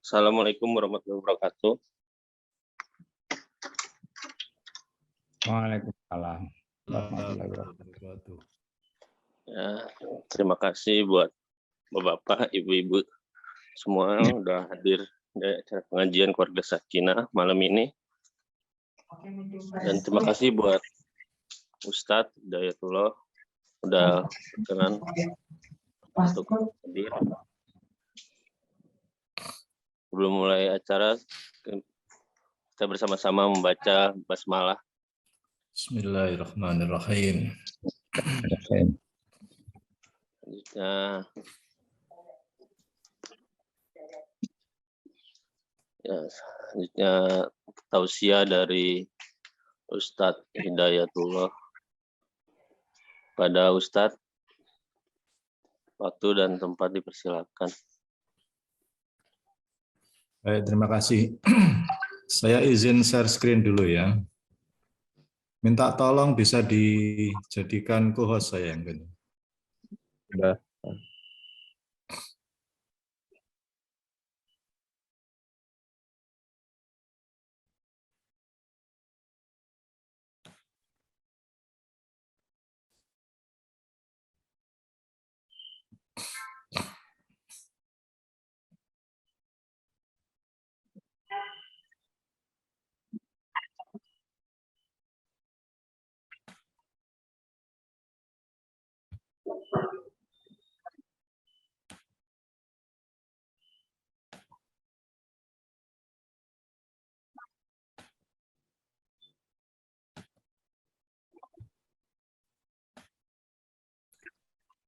Assalamualaikum warahmatullahi wabarakatuh. Waalaikumsalam warahmatullahi wabarakatuh. Ya, terima kasih buat bapak-bapak, ibu-ibu semua udah hadir di acara pengajian keluarga Sakinah malam ini. Dan terima kasih buat Ustadz Hidayatullah udah berkenan untuk hadir. Sebelum mulai acara, kita bersama-sama membaca basmalah. Bismillahirrahmanirrahim. Selanjutnya tausiah dari Ustadz Hidayatullah. Pada Ustadz, waktu dan tempat dipersilakan. Baik, terima kasih. Saya izin share screen dulu ya. Minta tolong bisa dijadikan co-host saya yang ini. Sudah.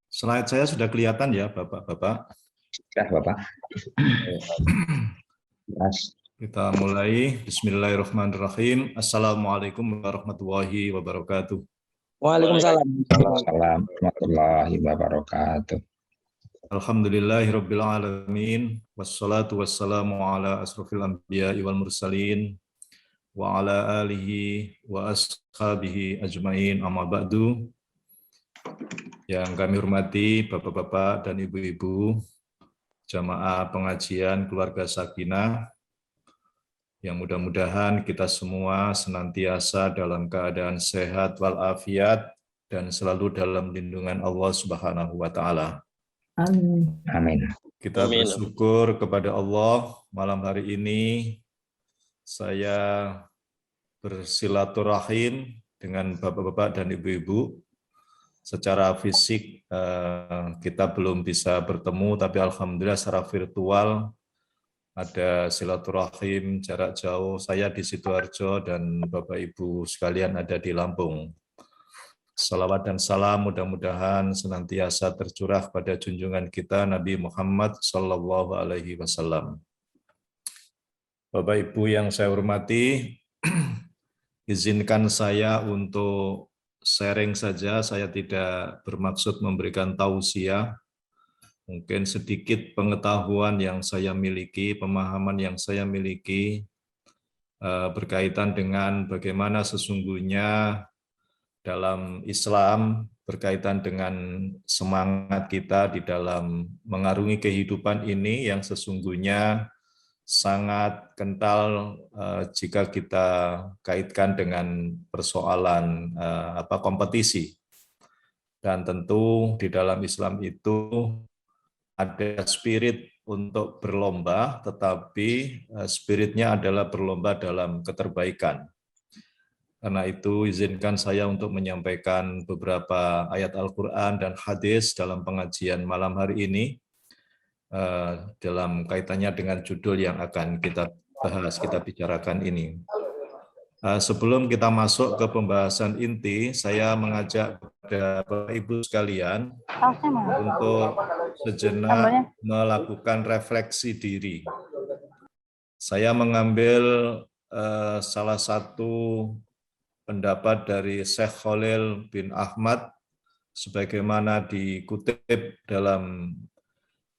Slide saya sudah kelihatan ya, Bapak-bapak? Sudah, Bapak. Kita mulai. Bismillahirrahmanirrahim. Assalamualaikum warahmatullahi wabarakatuh. Waalaikumsalam. Waalaikumsalam warahmatullahi wabarakatuh. Alhamdulillahirabbil alamin. Wassalatu wassalamu ala asrofil anbiya'i wal mursalin wa ala alihi wa ashabihi ajmain, amma ba'du. Yang kami hormati Bapak-bapak dan Ibu-ibu jamaah pengajian keluarga Sakinah, yang mudah-mudahan kita semua senantiasa dalam keadaan sehat walafiat dan selalu dalam lindungan Allah Subhanahu wa taala. Amin. Amin. Kita Amin. bersyukur kepada Allah malam hari ini saya bersilaturahim dengan Bapak-bapak dan Ibu-ibu. Secara fisik kita belum bisa bertemu, tapi alhamdulillah secara virtual ada silaturahim jarak jauh. Saya di Sidoarjo dan Bapak Ibu sekalian ada di Lampung. Salawat dan salam mudah-mudahan senantiasa tercurah pada junjungan kita Nabi Muhammad Sallallahu Alaihi Wasallam. Bapak Ibu yang saya hormati, izinkan saya untuk sharing saja, saya tidak bermaksud memberikan tausiah, mungkin sedikit pengetahuan yang saya miliki, pemahaman yang saya miliki berkaitan dengan bagaimana sesungguhnya dalam Islam, berkaitan dengan semangat kita di dalam mengarungi kehidupan ini yang sesungguhnya sangat kental jika kita kaitkan dengan persoalan kompetisi. Dan tentu di dalam Islam itu ada spirit untuk berlomba, tetapi spiritnya adalah berlomba dalam keterbaikan. Karena itu izinkan saya untuk menyampaikan beberapa ayat Al-Quran dan hadis dalam pengajian malam hari ini, dalam kaitannya dengan judul yang akan kita bahas, kita bicarakan ini. Sebelum kita masuk ke pembahasan inti, saya mengajak kepada Bapak Ibu sekalian untuk sejenak melakukan refleksi diri. Saya mengambil salah satu pendapat dari Syekh Khalil bin Ahmad sebagaimana dikutip dalam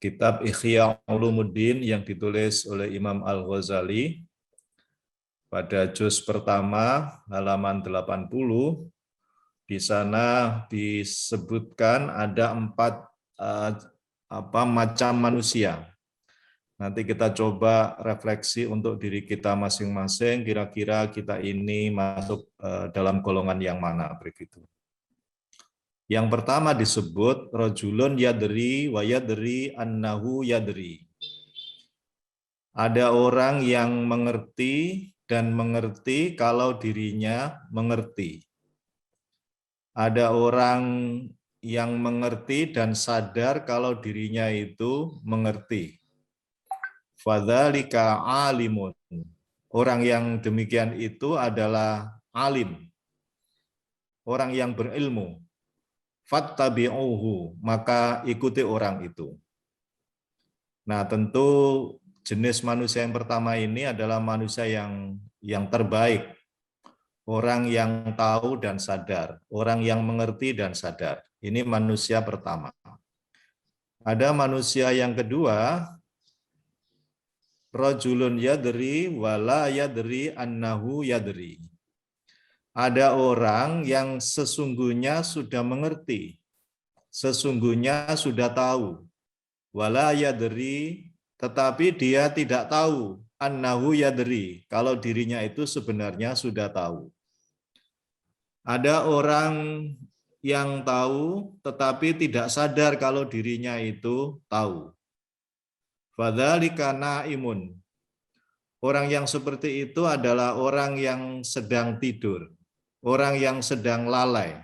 kitab Ihya Ulumuddin yang ditulis oleh Imam Al-Ghazali pada juz pertama halaman 80. Di sana disebutkan ada 4 macam manusia. Nanti kita coba refleksi untuk diri kita masing-masing, kira-kira kita ini masuk dalam golongan yang mana begitu. Yang pertama disebut rajulun yadri wa yadri annahu yadri. Ada orang yang mengerti dan mengerti kalau dirinya mengerti. Ada orang yang mengerti dan sadar kalau dirinya itu mengerti. Fadzalika alimun. Orang yang demikian itu adalah alim. Orang yang berilmu. Fattabi'uhu, maka ikuti orang itu. Nah, tentu jenis manusia yang pertama ini adalah manusia yang terbaik. Orang yang tahu dan sadar, orang yang mengerti dan sadar. Ini manusia pertama. Ada manusia yang kedua, rajulun yadri wala yadri annahu yadri. Ada orang yang sesungguhnya sudah mengerti, sesungguhnya sudah tahu. Wala yadri, tetapi dia tidak tahu annahu yadri, kalau dirinya itu sebenarnya sudah tahu. Ada orang yang tahu tetapi tidak sadar kalau dirinya itu tahu. Fadzalika naimun. Orang yang seperti itu adalah orang yang sedang tidur, orang yang sedang lalai.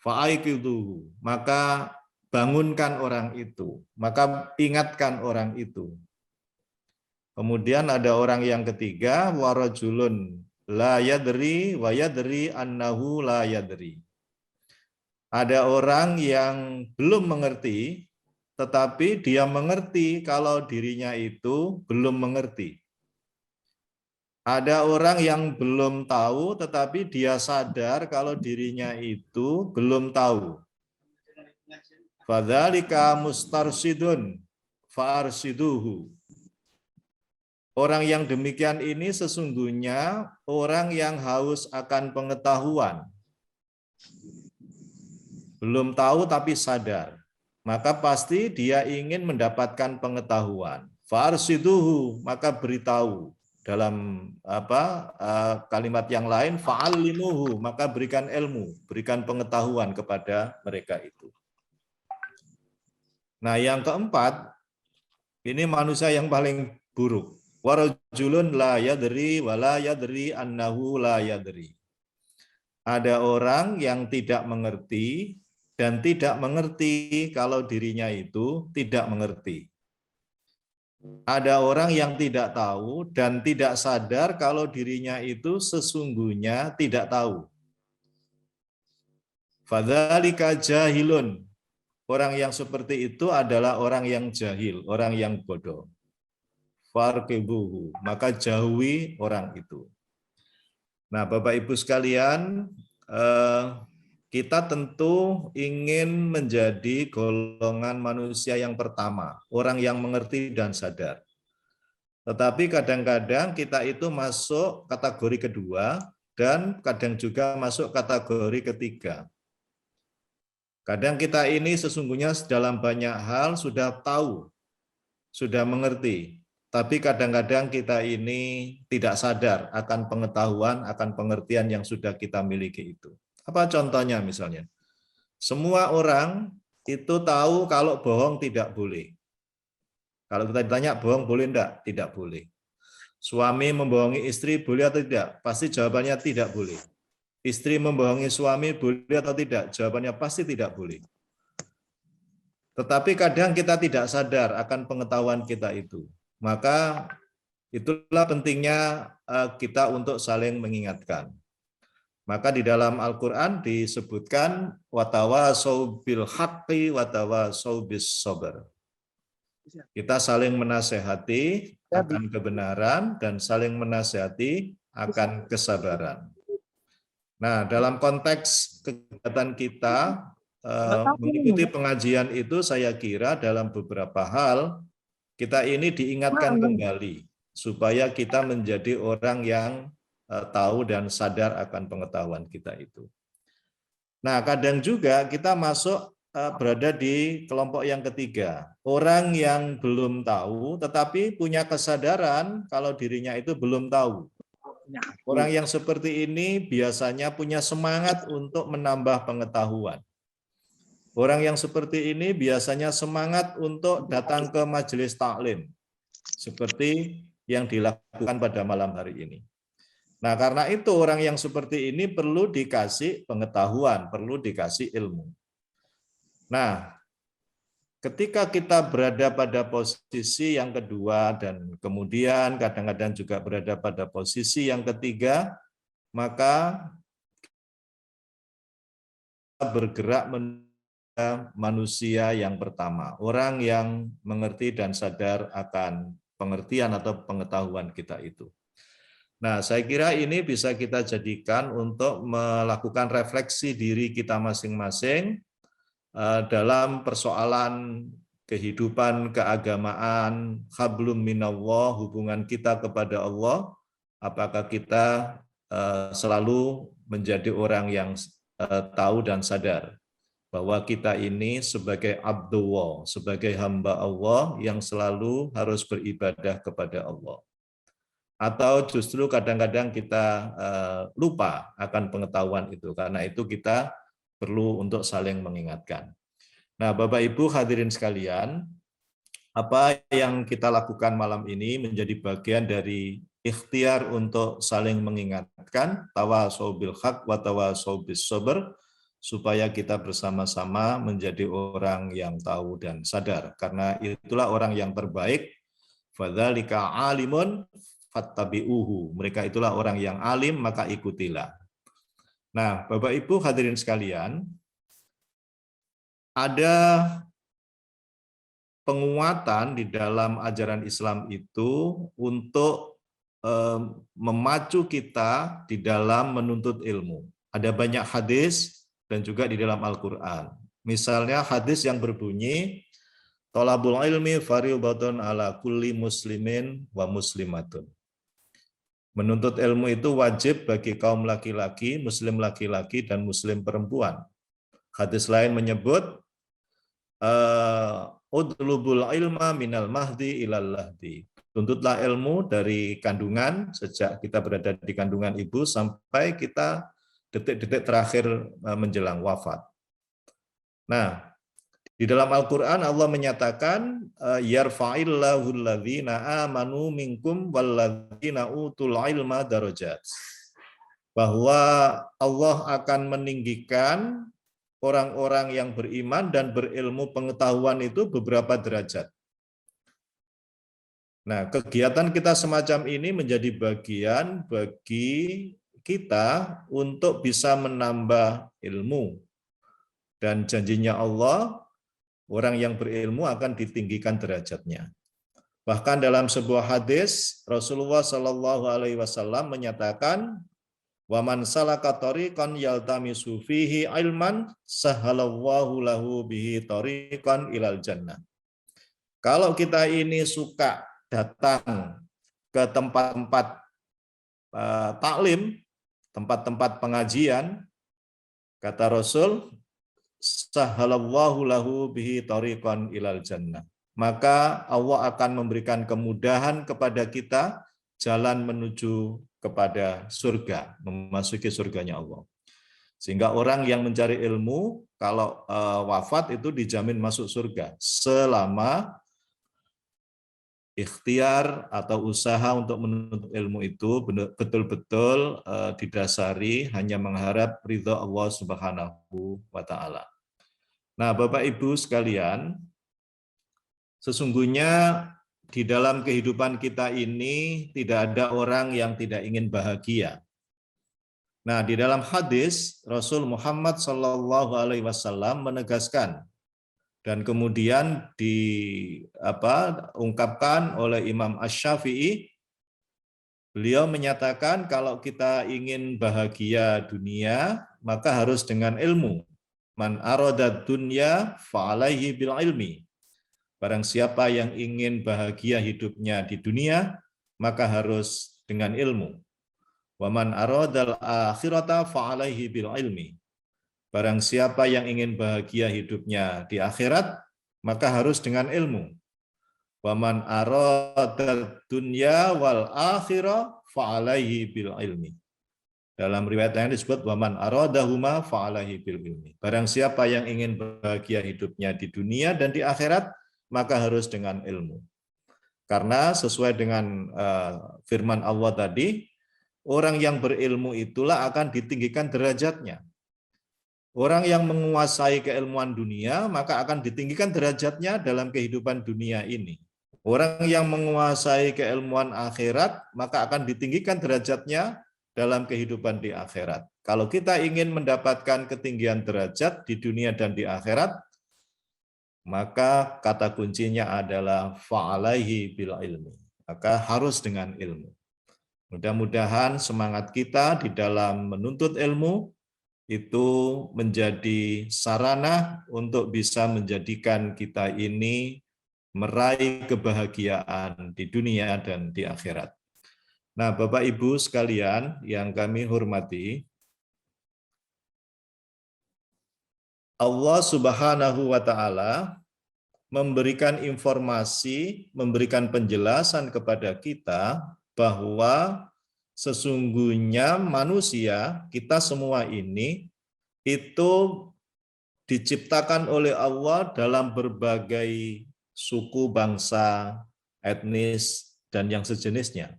Fa'aiqidhuhu, maka bangunkan orang itu, maka ingatkan orang itu. Kemudian ada orang yang ketiga, warajulun la yadri wa yadri annahu la yadri. Ada orang yang belum mengerti, tetapi dia mengerti kalau dirinya itu belum mengerti. Ada orang yang belum tahu, tetapi dia sadar kalau dirinya itu belum tahu. Fadzalika mustarsidun fa'arsiduhu. Orang yang demikian ini sesungguhnya orang yang haus akan pengetahuan. Belum tahu tapi sadar. Maka pasti dia ingin mendapatkan pengetahuan. Fa'arsiduhu, maka beritahu. Dalam kalimat yang lain, fa'allimuhu, maka berikan ilmu, berikan pengetahuan kepada mereka itu. Nah, yang keempat, ini manusia yang paling buruk. Warajulun la yadri wa la yadri annahu la yadri. Ada orang yang tidak mengerti dan tidak mengerti kalau dirinya itu tidak mengerti. Ada orang yang tidak tahu dan tidak sadar kalau dirinya itu sesungguhnya tidak tahu. Fadzalika jahilun. Orang yang seperti itu adalah orang yang jahil, orang yang bodoh. Farqibuhu, maka jauhi orang itu. Nah, Bapak Ibu sekalian, kita tentu ingin menjadi golongan manusia yang pertama, orang yang mengerti dan sadar. Tetapi kadang-kadang kita itu masuk kategori kedua dan kadang juga masuk kategori ketiga. Kadang kita ini sesungguhnya dalam banyak hal sudah tahu, sudah mengerti. Tapi kadang-kadang kita ini tidak sadar akan pengetahuan, akan pengertian yang sudah kita miliki itu. Apa contohnya misalnya? Semua orang itu tahu kalau bohong tidak boleh. Kalau kita ditanya bohong boleh enggak? Tidak boleh. Suami membohongi istri boleh atau tidak? Pasti jawabannya tidak boleh. Istri membohongi suami boleh atau tidak? Jawabannya pasti tidak boleh. Tetapi kadang kita tidak sadar akan pengetahuan kita itu. Maka itulah pentingnya kita untuk saling mengingatkan. Maka di dalam Al-Quran disebutkan watawasau bil haqqi watawasau bis sabr. Kita saling menasehati akan kebenaran dan saling menasehati akan kesabaran. Nah, dalam konteks kegiatan kita mengikuti pengajian itu, saya kira dalam beberapa hal kita ini diingatkan kembali supaya kita menjadi orang yang tahu dan sadar akan pengetahuan kita itu. Nah, kadang juga kita masuk berada di kelompok yang ketiga. Orang yang belum tahu tetapi punya kesadaran kalau dirinya itu belum tahu. Orang yang seperti ini biasanya punya semangat untuk menambah pengetahuan. Orang yang seperti ini biasanya semangat untuk datang ke majelis taklim, seperti yang dilakukan pada malam hari ini. Nah, karena itu orang yang seperti ini perlu dikasih pengetahuan, perlu dikasih ilmu. Nah, ketika kita berada pada posisi yang kedua dan kemudian kadang-kadang juga berada pada posisi yang ketiga, maka kita bergerak menuju manusia yang pertama, orang yang mengerti dan sadar akan pengertian atau pengetahuan kita itu. Nah, saya kira ini bisa kita jadikan untuk melakukan refleksi diri kita masing-masing dalam persoalan kehidupan keagamaan, hablum minallah, hubungan kita kepada Allah, apakah kita selalu menjadi orang yang tahu dan sadar bahwa kita ini sebagai abdullah, sebagai hamba Allah yang selalu harus beribadah kepada Allah. Atau justru kadang-kadang kita lupa akan pengetahuan itu, karena itu kita perlu untuk saling mengingatkan. Nah, Bapak Ibu hadirin sekalian, apa yang kita lakukan malam ini menjadi bagian dari ikhtiar untuk saling mengingatkan, tawasau bil haq wa tawasau bis sabr, supaya kita bersama-sama menjadi orang yang tahu dan sadar, karena itulah orang yang terbaik. Fadzalika alimun fattabi'uhu, mereka itulah orang yang alim, maka ikutilah. Nah, Bapak Ibu hadirin sekalian, ada penguatan di dalam ajaran Islam itu untuk memacu kita di dalam menuntut ilmu. Ada banyak hadis dan juga di dalam Al-Quran. Misalnya hadis yang berbunyi, Thalabul ilmi fardhatun ala kulli muslimin wa muslimatun. Menuntut ilmu itu wajib bagi kaum laki-laki, muslim laki-laki dan muslim perempuan. Hadis lain menyebut udlubul ilma minal mahdi ilal lahdi. Tuntutlah ilmu dari kandungan, sejak kita berada di kandungan ibu sampai kita detik-detik terakhir menjelang wafat. Nah, di dalam Al-Quran Allah menyatakan yarfa'illahu alladzina amanu minkum walladzina utul ilma darajat. Bahwa Allah akan meninggikan orang-orang yang beriman dan berilmu pengetahuan itu beberapa derajat. Nah, kegiatan kita semacam ini menjadi bagian bagi kita untuk bisa menambah ilmu. Dan janjinya Allah, orang yang berilmu akan ditinggikan derajatnya. Bahkan dalam sebuah hadis, Rasulullah SAW menyatakan, "Waman salaka tariqan yaltamisu fihi ilman, sahalallahu lahu bihi tariqan ilal jannah." Kalau kita ini suka datang ke tempat-tempat taklim, tempat-tempat pengajian, kata Rasul, sahalallahu lahu bihi tariqan ilal jannah. Maka Allah akan memberikan kemudahan kepada kita jalan menuju kepada surga, memasuki surganya Allah. Sehingga orang yang mencari ilmu kalau wafat itu dijamin masuk surga selama ikhtiar atau usaha untuk menuntut ilmu itu betul-betul didasari hanya mengharap ridha Allah Subhanahu wa taala. Nah, Bapak Ibu sekalian, sesungguhnya di dalam kehidupan kita ini tidak ada orang yang tidak ingin bahagia. Nah, di dalam hadis Rasul Muhammad SAW menegaskan, dan kemudian diungkapkan oleh Imam Asy-Syafi'i, beliau menyatakan kalau kita ingin bahagia dunia, maka harus dengan ilmu. Man aradad dunya fa'alaihi bil ilmi. Barang siapa yang ingin bahagia hidupnya di dunia, maka harus dengan ilmu. Wa man aradal akhirata fa'alaihi bil ilmi. Barang siapa yang ingin bahagia hidupnya di akhirat, maka harus dengan ilmu. Waman aradad dunya wal akhirah fa'alaihi bil ilmi. Dalam riwayat lain disebut waman aradahuma fa'alaihi bil ilmi. Barang siapa yang ingin bahagia hidupnya di dunia dan di akhirat, maka harus dengan ilmu. Karena sesuai dengan firman Allah tadi, orang yang berilmu itulah akan ditinggikan derajatnya. Orang yang menguasai keilmuan dunia, maka akan ditinggikan derajatnya dalam kehidupan dunia ini. Orang yang menguasai keilmuan akhirat, maka akan ditinggikan derajatnya dalam kehidupan di akhirat. Kalau kita ingin mendapatkan ketinggian derajat di dunia dan di akhirat, maka kata kuncinya adalah fa'alaihi bil ilmi. Maka harus dengan ilmu. Mudah-mudahan semangat kita di dalam menuntut ilmu itu menjadi sarana untuk bisa menjadikan kita ini meraih kebahagiaan di dunia dan di akhirat. Nah, Bapak Ibu sekalian yang kami hormati, Allah Subhanahu wa Ta'ala memberikan informasi, memberikan penjelasan kepada kita bahwa sesungguhnya manusia, kita semua ini, itu diciptakan oleh Allah dalam berbagai suku, bangsa, etnis, dan yang sejenisnya.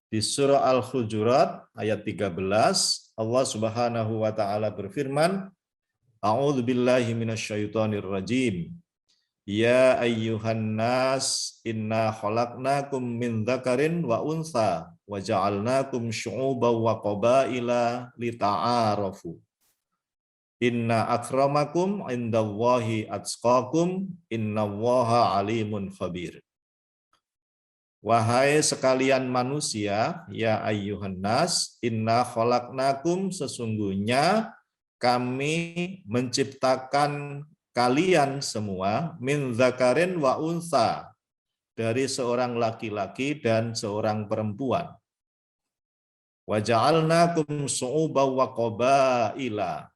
Di surah Al-Hujurat ayat 13, Allah Subhanahu wa Ta'ala berfirman, A'udzu billahi minasyaitonir rajim. Ya ayyuhan nas inna khalaqnakum min dzakarin wa untha wa ja'alnakum syu'uban wa qabaila lita'arafu. Inna akramakum indallahi atqakum innallaha alimun khabir. Wahai sekalian manusia, ya ayyuhan nas inna khalaqnakum, sesungguhnya kami menciptakan kalian semua min dzakarin wa untha, dari seorang laki-laki dan seorang perempuan. Wa ja'alnakum syu'uban wa qabaila,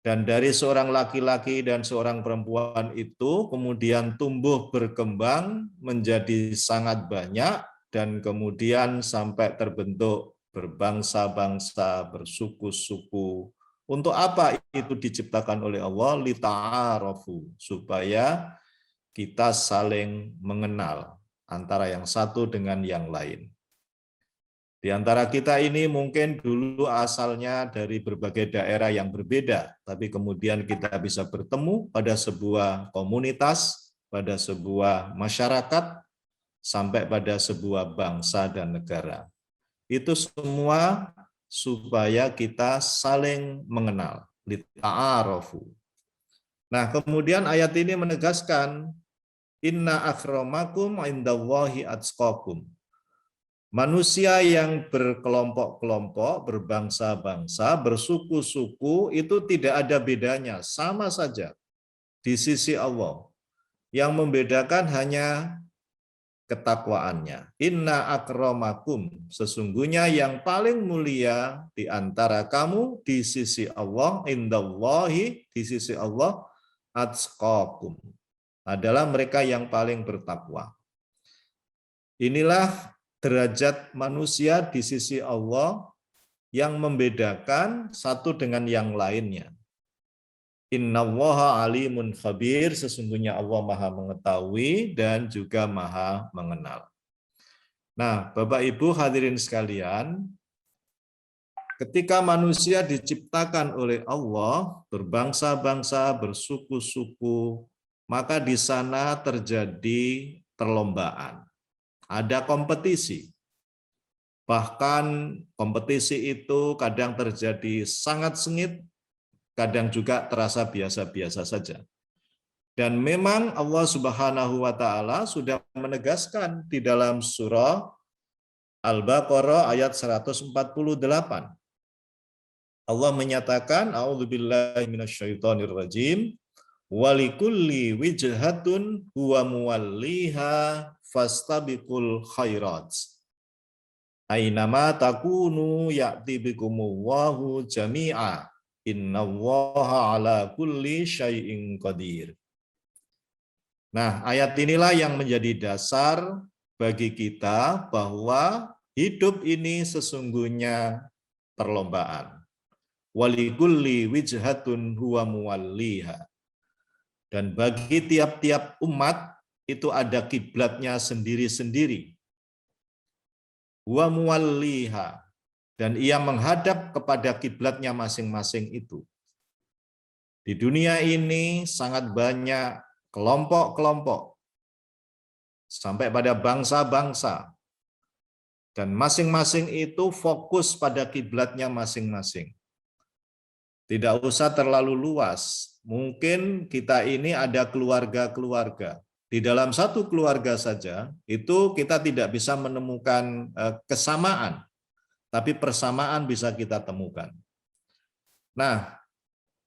dan dari seorang laki-laki dan seorang perempuan itu kemudian tumbuh berkembang menjadi sangat banyak dan kemudian sampai terbentuk berbangsa-bangsa, bersuku-suku. Untuk apa itu diciptakan oleh Allah? Lita'arafu, supaya kita saling mengenal antara yang satu dengan yang lain. Di antara kita ini mungkin dulu asalnya dari berbagai daerah yang berbeda, tapi kemudian kita bisa bertemu pada sebuah komunitas, pada sebuah masyarakat, sampai pada sebuah bangsa dan negara. Itu semua supaya kita saling mengenal, lita'arafu. Nah, kemudian ayat ini menegaskan inna akramakum indallahi atqakum. Manusia yang berkelompok-kelompok, berbangsa-bangsa, bersuku-suku itu tidak ada bedanya, sama saja di sisi Allah. Yang membedakan hanya ketakwaannya. Inna akramakum, sesungguhnya yang paling mulia di antara kamu di sisi Allah, indallahi, di sisi Allah, atqakum, adalah mereka yang paling bertakwa. Inilah derajat manusia di sisi Allah yang membedakan satu dengan yang lainnya. Innallaha alimun khabir, sesungguhnya Allah Maha mengetahui dan juga Maha mengenal. Nah, Bapak Ibu hadirin sekalian, ketika manusia diciptakan oleh Allah, berbangsa-bangsa, bersuku-suku, maka di sana terjadi perlombaan. Ada kompetisi. Bahkan kompetisi itu kadang terjadi sangat sengit, kadang juga terasa biasa-biasa saja. Dan memang Allah Subhanahu wa Ta'ala sudah menegaskan di dalam surah Al-Baqarah ayat 148. Allah menyatakan, A'udzubillahi minasyaitonirrajim, walikulli wijhatun huwa muwalliha fastabiqul khairat. Ainama takunu ya'ti bikumullahu jami'a. Innallaha ala kulli syai'in qadir. Nah, ayat inilah yang menjadi dasar bagi kita bahwa hidup ini sesungguhnya perlombaan. Walikulli wijhatun huwa muwalliha. Dan bagi tiap-tiap umat itu ada kiblatnya sendiri-sendiri. Huwa muwalliha. Dan ia menghadap kepada kiblatnya masing-masing itu. Di dunia ini sangat banyak kelompok-kelompok, sampai pada bangsa-bangsa. Dan masing-masing itu fokus pada kiblatnya masing-masing. Tidak usah terlalu luas. Mungkin kita ini ada keluarga-keluarga. Di dalam satu keluarga saja, itu kita tidak bisa menemukan kesamaan. Tapi persamaan bisa kita temukan. Nah,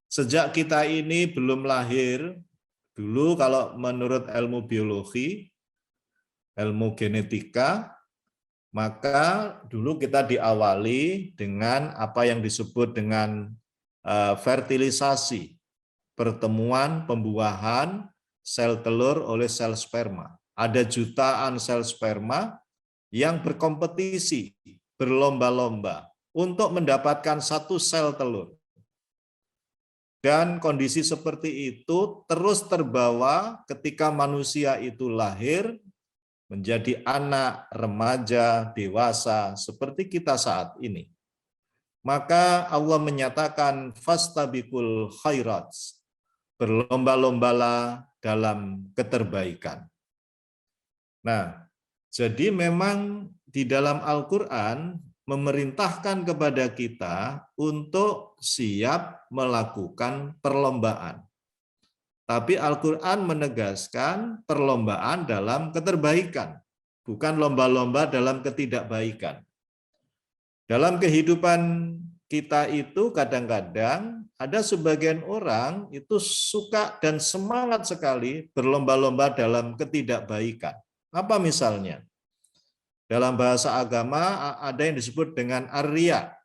sejak kita ini belum lahir, dulu kalau menurut ilmu biologi, ilmu genetika, maka dulu kita diawali dengan apa yang disebut dengan fertilisasi, pertemuan pembuahan sel telur oleh sel sperma. Ada jutaan sel sperma yang berkompetisi, berlomba-lomba untuk mendapatkan satu sel telur. Dan kondisi seperti itu terus terbawa ketika manusia itu lahir menjadi anak, remaja, dewasa seperti kita saat ini. Maka Allah menyatakan fastabiqul khairats, berlomba-lombalah dalam keterbaikan. Nah, jadi memang di dalam Al-Quran memerintahkan kepada kita untuk siap melakukan perlombaan. Tapi Al-Quran menegaskan perlombaan dalam keterbaikan, bukan lomba-lomba dalam ketidakbaikan. Dalam kehidupan kita itu kadang-kadang ada sebagian orang itu suka dan semangat sekali berlomba-lomba dalam ketidakbaikan. Apa misalnya? Dalam bahasa agama ada yang disebut dengan ar-riya.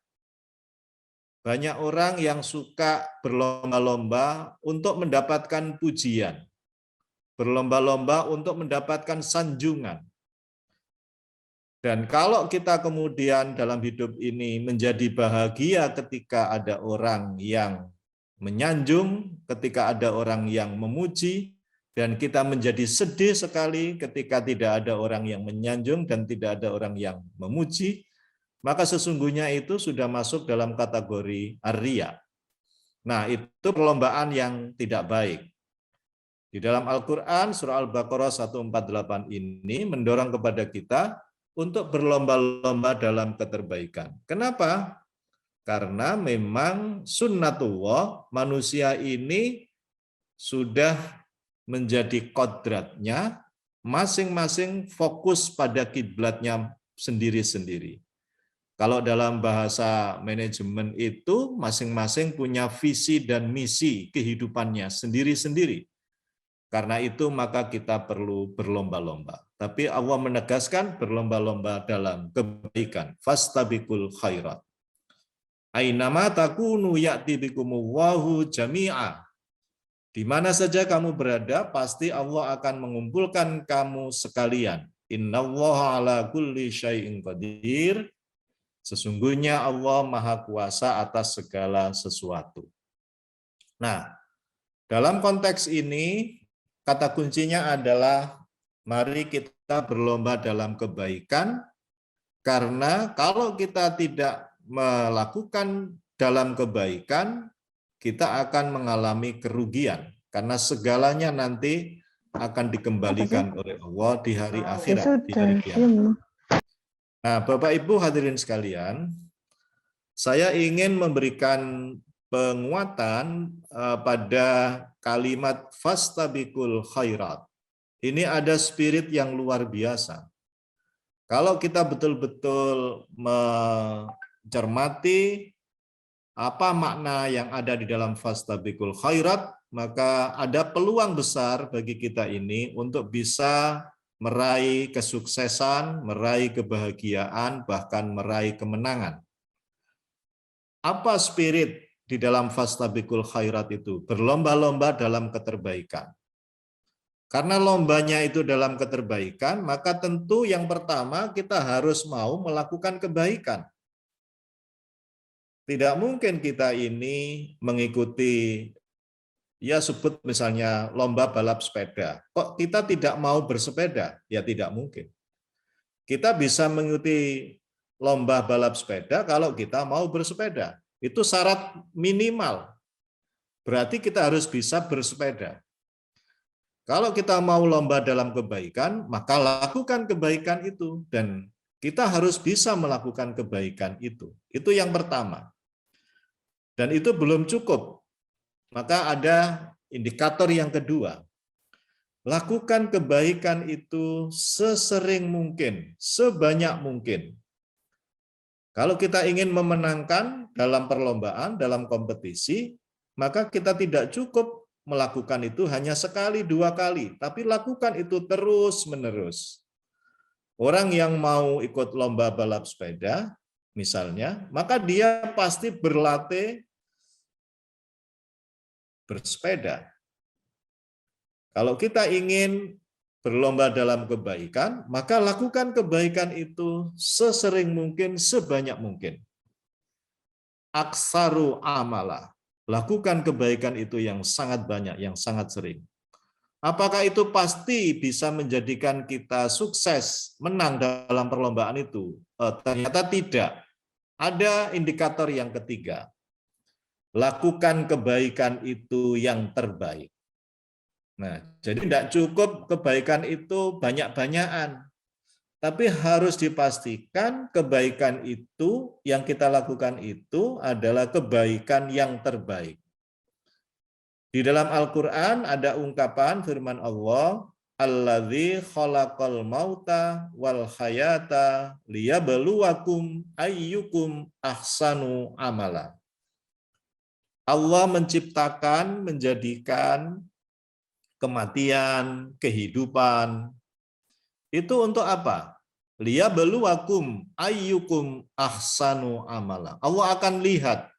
Banyak orang yang suka berlomba-lomba untuk mendapatkan pujian. Berlomba-lomba untuk mendapatkan sanjungan. Dan kalau kita kemudian dalam hidup ini menjadi bahagia ketika ada orang yang menyanjung, ketika ada orang yang memuji, dan kita menjadi sedih sekali ketika tidak ada orang yang menyanjung dan tidak ada orang yang memuji, maka sesungguhnya itu sudah masuk dalam kategori ar-riya. Nah, itu perlombaan yang tidak baik. Di dalam Al-Quran, surah Al-Baqarah 148 ini mendorong kepada kita untuk berlomba-lomba dalam keterbaikan. Kenapa? Karena memang sunnatullah, manusia ini sudah menjadi kodratnya, masing-masing fokus pada kiblatnya sendiri-sendiri. Kalau dalam bahasa manajemen itu, masing-masing punya visi dan misi kehidupannya sendiri-sendiri. Karena itu maka kita perlu berlomba-lomba. Tapi Allah menegaskan berlomba-lomba dalam kebaikan. Fastabiqul khairat. Ainama takunu ya'ti bikumullahu jami'a. Di mana saja kamu berada, pasti Allah akan mengumpulkan kamu sekalian. Innallaha ala kulli syai'in qadir. Sesungguhnya Allah Maha Kuasa atas segala sesuatu. Nah, dalam konteks ini, kata kuncinya adalah mari kita berlomba dalam kebaikan, karena kalau kita tidak melakukan dalam kebaikan, kita akan mengalami kerugian, karena segalanya nanti akan dikembalikan oleh Allah di hari akhirat, di hari kiamat. Nah, Bapak Ibu hadirin sekalian, saya ingin memberikan penguatan pada kalimat fastabiqul khairat. Ini ada spirit yang luar biasa. Kalau kita betul-betul mencermati apa makna yang ada di dalam fastabiqul khairat, maka ada peluang besar bagi kita ini untuk bisa meraih kesuksesan, meraih kebahagiaan, bahkan meraih kemenangan. Apa spirit di dalam fastabiqul khairat itu, berlomba-lomba dalam keterbaikan. Karena lombanya itu dalam keterbaikan, maka tentu yang pertama kita harus mau melakukan kebaikan. Tidak mungkin kita ini mengikuti, ya sebut misalnya lomba balap sepeda. Kok kita tidak mau bersepeda? Ya tidak mungkin. Kita bisa mengikuti lomba balap sepeda kalau kita mau bersepeda. Itu syarat minimal. Berarti kita harus bisa bersepeda. Kalau kita mau lomba dalam kebaikan, maka lakukan kebaikan itu. Dan kita harus bisa melakukan kebaikan itu. Itu yang pertama. Dan itu belum cukup. Maka ada indikator yang kedua. Lakukan kebaikan itu sesering mungkin, sebanyak mungkin. Kalau kita ingin memenangkan dalam perlombaan, dalam kompetisi, maka kita tidak cukup melakukan itu hanya sekali, dua kali, tapi lakukan itu terus-menerus. Orang yang mau ikut lomba balap sepeda, misalnya, maka dia pasti berlatih bersepeda. Kalau kita ingin berlomba dalam kebaikan, maka lakukan kebaikan itu sesering mungkin, sebanyak mungkin. Aksaru amala. Lakukan kebaikan itu yang sangat banyak, yang sangat sering. Apakah itu pasti bisa menjadikan kita sukses, menang dalam perlombaan itu? Ternyata tidak. Ada indikator yang ketiga. Lakukan kebaikan itu yang terbaik. Nah, jadi tidak cukup kebaikan itu banyak-banyakan. Tapi harus dipastikan kebaikan itu yang kita lakukan itu adalah kebaikan yang terbaik. Di dalam Al-Quran ada ungkapan firman Allah, Alladzi khalaqal mauta wal hayata liyabluwakum ayyukum ahsanu amala. Allah menciptakan, menjadikan kematian, kehidupan, itu untuk apa? Liyabluwakum ayyukum ahsanu amala. Allah akan lihat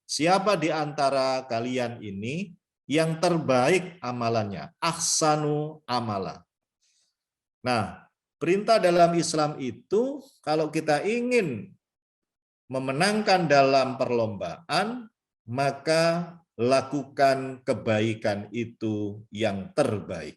siapa di antara kalian ini yang terbaik amalannya, ahsanu amala. Nah, perintah dalam Islam itu kalau kita ingin memenangkan dalam perlombaan, maka lakukan kebaikan itu yang terbaik.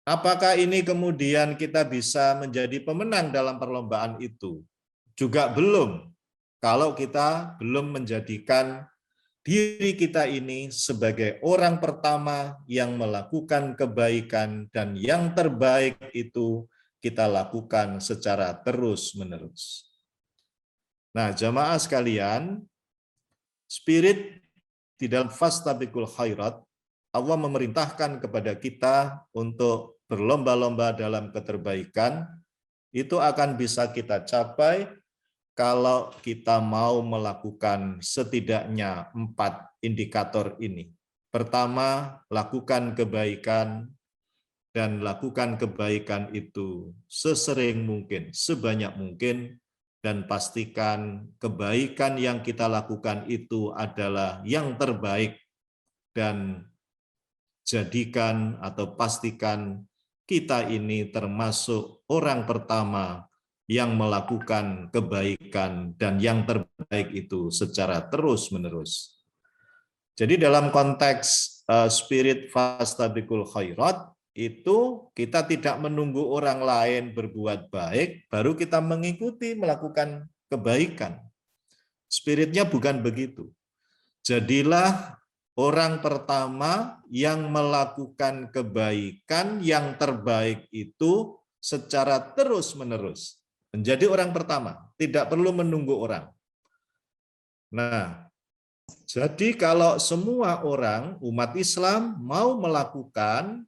Apakah ini kemudian kita bisa menjadi pemenang dalam perlombaan itu? Juga belum, kalau kita belum menjadikan diri kita ini sebagai orang pertama yang melakukan kebaikan, dan yang terbaik itu kita lakukan secara terus-menerus. Nah, jamaah sekalian, spirit di dalam fastabiqul khairat, Allah memerintahkan kepada kita untuk berlomba-lomba dalam keterbaikan. Itu akan bisa kita capai kalau kita mau melakukan setidaknya 4 indikator ini. Pertama, lakukan kebaikan, dan lakukan kebaikan itu sesering mungkin, sebanyak mungkin, dan pastikan kebaikan yang kita lakukan itu adalah yang terbaik, dan jadikan atau pastikan kita ini termasuk orang pertama yang melakukan kebaikan dan yang terbaik itu secara terus-menerus. Jadi dalam konteks spirit fastabiqul khairat, itu kita tidak menunggu orang lain berbuat baik, baru kita mengikuti melakukan kebaikan. Spiritnya bukan begitu. Jadilah orang pertama yang melakukan kebaikan yang terbaik itu secara terus-menerus. Menjadi orang pertama, tidak perlu menunggu orang. Nah, jadi kalau semua orang, umat Islam mau melakukan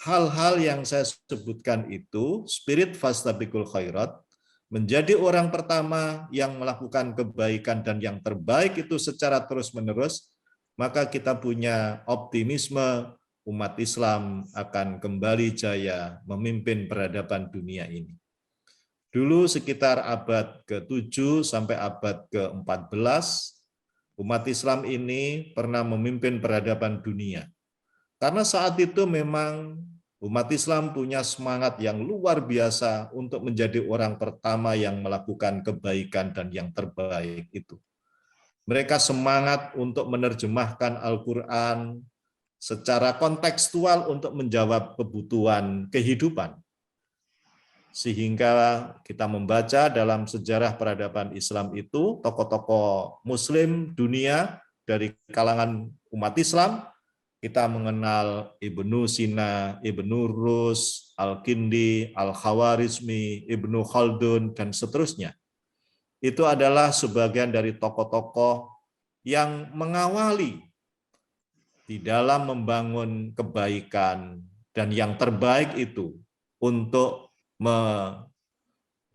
hal-hal yang saya sebutkan itu, spirit fastabiqul khairat, menjadi orang pertama yang melakukan kebaikan dan yang terbaik itu secara terus-menerus, maka kita punya optimisme umat Islam akan kembali jaya memimpin peradaban dunia ini. Dulu sekitar abad ke-7 sampai abad ke-14, umat Islam ini pernah memimpin peradaban dunia. Karena saat itu memang umat Islam punya semangat yang luar biasa untuk menjadi orang pertama yang melakukan kebaikan dan yang terbaik itu. Mereka semangat untuk menerjemahkan Al-Quran secara kontekstual untuk menjawab kebutuhan kehidupan. Sehingga kita membaca dalam sejarah peradaban Islam itu, tokoh-tokoh Muslim dunia dari kalangan umat Islam, kita mengenal Ibnu Sina, Ibnu Rus, Al-Kindi, Al-Khawarizmi, Ibnu Khaldun, dan seterusnya. Itu adalah sebagian dari tokoh-tokoh yang mengawali di dalam membangun kebaikan, dan yang terbaik itu untuk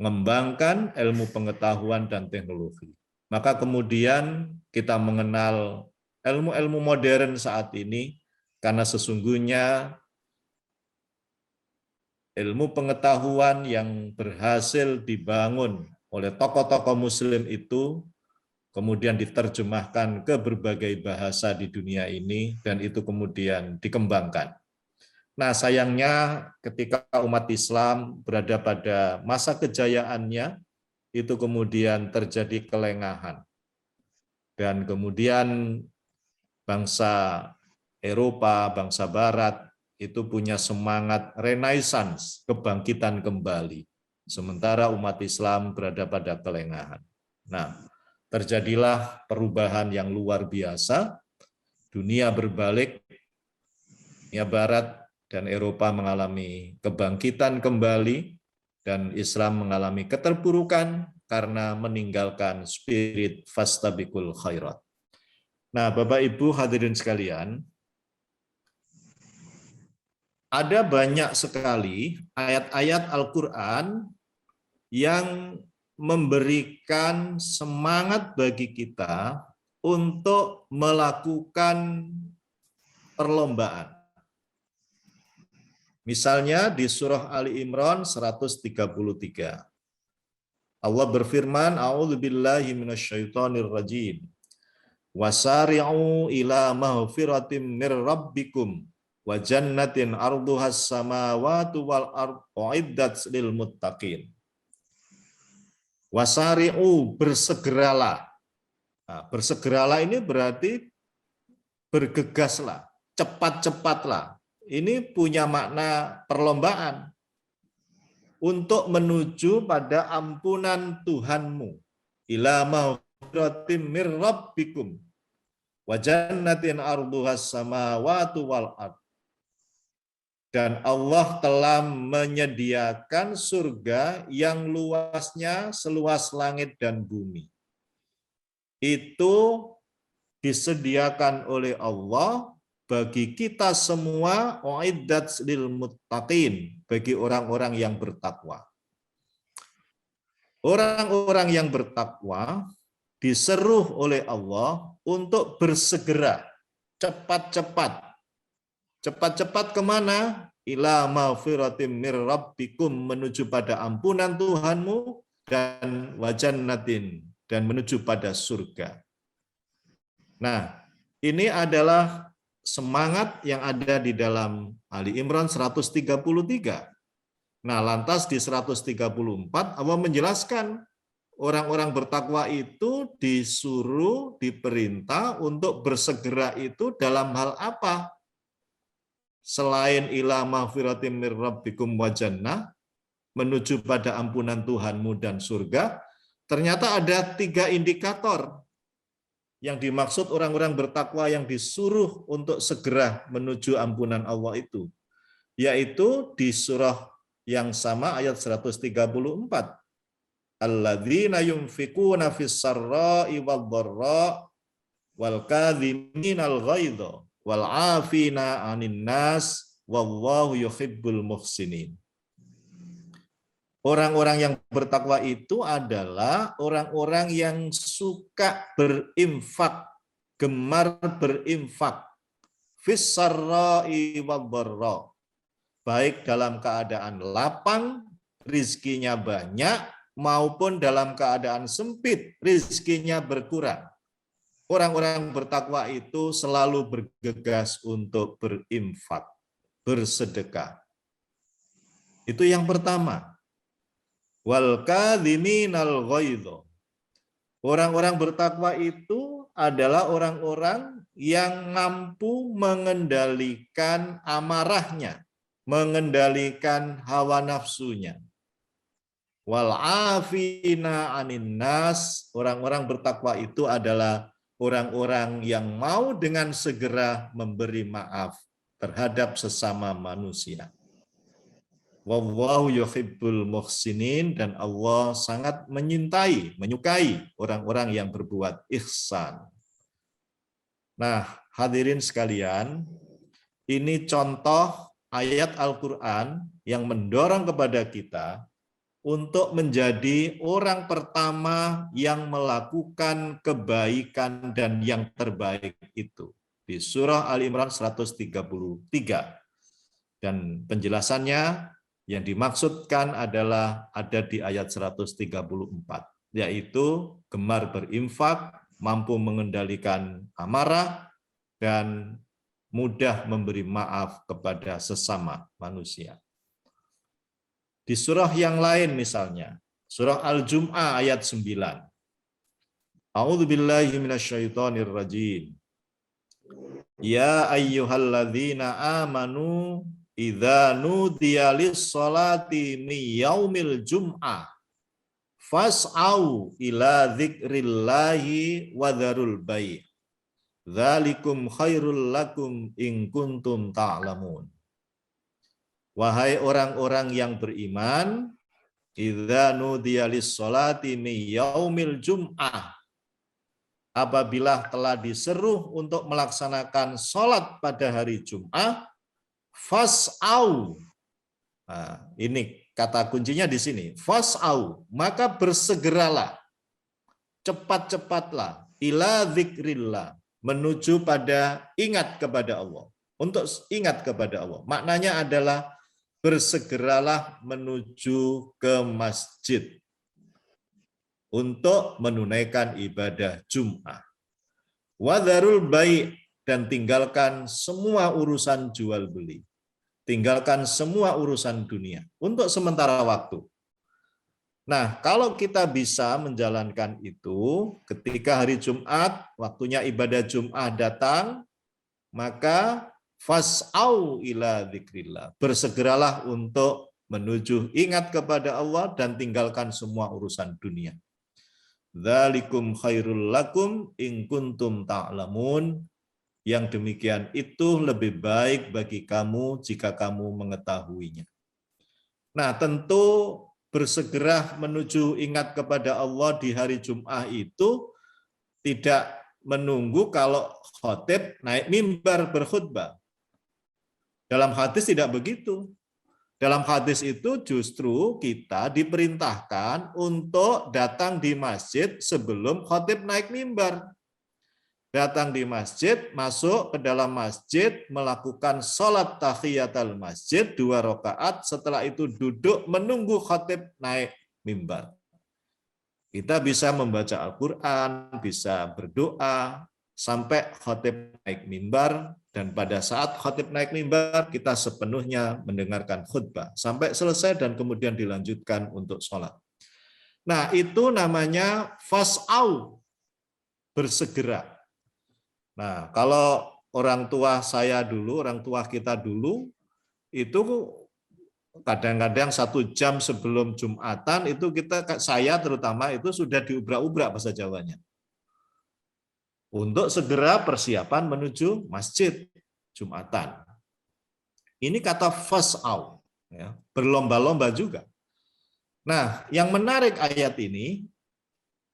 mengembangkan ilmu pengetahuan dan teknologi. Maka kemudian kita mengenal ilmu-ilmu modern saat ini, karena sesungguhnya ilmu pengetahuan yang berhasil dibangun oleh tokoh-tokoh Muslim itu kemudian diterjemahkan ke berbagai bahasa di dunia ini, dan itu kemudian dikembangkan. Nah, sayangnya ketika umat Islam berada pada masa kejayaannya, itu kemudian terjadi kelengahan. Dan kemudian bangsa Eropa, bangsa Barat, itu punya semangat renaissance, kebangkitan kembali. Sementara umat Islam berada pada kelengahan. Nah, terjadilah perubahan yang luar biasa, dunia berbalik, dunia Barat dan Eropa mengalami kebangkitan kembali, dan Islam mengalami keterpurukan karena meninggalkan spirit fastabiqul khairat. Nah, Bapak Ibu hadirin sekalian, ada banyak sekali ayat-ayat Al-Quran yang memberikan semangat bagi kita untuk melakukan perlombaan. Misalnya di surah Ali Imran 133. Allah berfirman, A'udzubillahi minasyaitonir rajim. Wasari'u ila maghfiratin mir rabbikum wa jannatin arduhas samawati wal ardh uiddat lil muttaqin. Wasari'u, bersegeralah. Nah, bersegeralah ini berarti bergegaslah, cepat-cepatlah. Ini punya makna perlombaan untuk menuju pada ampunan Tuhanmu. Ila maghfiratin mir rabbikum wa jannatin arduhas samawati wal ardh. Dan Allah telah menyediakan surga yang luasnya seluas langit dan bumi. Itu disediakan oleh Allah bagi kita semua, uiddat lil muttaqin, bagi orang-orang yang bertakwa. Orang-orang yang bertakwa diseru oleh Allah untuk bersegera, cepat-cepat. Cepat-cepat kemana? Ila maghfiratin mir rabbikum, menuju pada ampunan Tuhanmu, dan wajannatin, dan menuju pada surga. Nah, ini adalah semangat yang ada di dalam Ali Imran 133. Nah, lantas di 134 Allah menjelaskan orang-orang bertakwa itu disuruh, diperintah untuk bersegera itu dalam hal apa? Selain ila maghfiratin mir rabbikum wa jannah, menuju pada ampunan Tuhanmu dan surga, ternyata ada 3 indikator yang dimaksud orang-orang bertakwa yang disuruh untuk segera menuju ampunan Allah itu, yaitu di surah yang sama ayat 134. Alladzina yunfikuna fis sarra'i wad dharra wal kadhiminal ghaidha wal 'afina 'anil nas wallahu yuhibbul muhsinin. Orang-orang yang bertakwa itu adalah orang-orang yang suka berinfak, gemar berinfak, fis sarra'i wad dharra, baik dalam keadaan lapang, rizkinya banyak, maupun dalam keadaan sempit, rizkinya berkurang. orang-orang bertakwa itu selalu bergegas untuk berinfak, bersedekah. Itu yang pertama. Wal kadhiminal ghaidha. Orang-orang bertakwa itu adalah orang-orang yang mampu mengendalikan amarahnya, mengendalikan hawa nafsunya. Wal afina anin nas, orang-orang bertakwa itu adalah orang-orang yang mau dengan segera memberi maaf terhadap sesama manusia. Wallahu yuhibbul muhsinin, dan Allah sangat menyukai orang-orang yang berbuat ihsan. Nah, hadirin sekalian, ini contoh ayat Al-Quran yang mendorong kepada kita untuk menjadi orang pertama yang melakukan kebaikan dan yang terbaik itu. Di surah Al-Imran 133. Dan penjelasannya yang dimaksudkan adalah ada di ayat 134, yaitu gemar berinfak, mampu mengendalikan amarah, dan mudah memberi maaf kepada sesama manusia. Di surah yang lain misalnya, surah Al-Jum'ah ayat 9. A'udzubillahi minasyaitonirrajim. Ya ayyuhalladzina amanu idza nudiya lis-sholati min yaumil jum'ah fas'au ila dzikrillahi wa dzarul bai'. Dzalikum khairul lakum in kuntum ta'lamun. Wahai orang-orang yang beriman, idza nudiya lis-sholati min yaumil jum'ah, apabila telah diseru untuk melaksanakan sholat pada hari Jum'ah, fas'au. Nah, ini kata kuncinya di sini. Fas'au, maka bersegeralah, cepat-cepatlah, ila dzikrillah, menuju pada ingat kepada Allah. Untuk ingat kepada Allah. Maknanya adalah bersegeralah menuju ke masjid untuk menunaikan ibadah Jum'ah. Wa dzarul bai', dan tinggalkan semua urusan jual beli. Tinggalkan semua urusan dunia untuk sementara waktu. Nah, kalau kita bisa menjalankan itu ketika hari Jumat, waktunya ibadah Jum'ah datang, maka fas'au ila dzikrillah. Bersegeralah untuk menuju ingat kepada Allah dan tinggalkan semua urusan dunia. Dzalikum khairul lakum in kuntum ta'lamun. Yang demikian itu lebih baik bagi kamu jika kamu mengetahuinya. Nah, tentu bersegera menuju ingat kepada Allah di hari Jum'ah itu tidak menunggu kalau khatib naik mimbar berkhutbah. Dalam hadis tidak begitu. Dalam hadis itu justru kita diperintahkan untuk datang di masjid sebelum khatib naik mimbar. Datang di masjid, masuk ke dalam masjid, melakukan sholat tahiyatul masjid 2 rakaat, setelah itu duduk menunggu khatib naik mimbar. Kita bisa membaca Al-Quran, bisa berdoa, sampai khatib naik mimbar, dan pada saat khatib naik mimbar, kita sepenuhnya mendengarkan khutbah, sampai selesai dan kemudian dilanjutkan untuk sholat. Nah, itu namanya fas'au, bersegera. Nah, kalau orang tua saya dulu, orang tua kita dulu, itu kadang-kadang 1 jam sebelum Jumatan, itu saya terutama itu sudah diubrak-ubrak bahasa Jawanya. Untuk segera persiapan menuju masjid Jumatan. Ini kata fas'au, ya, berlomba-lomba juga. Nah, yang menarik ayat ini,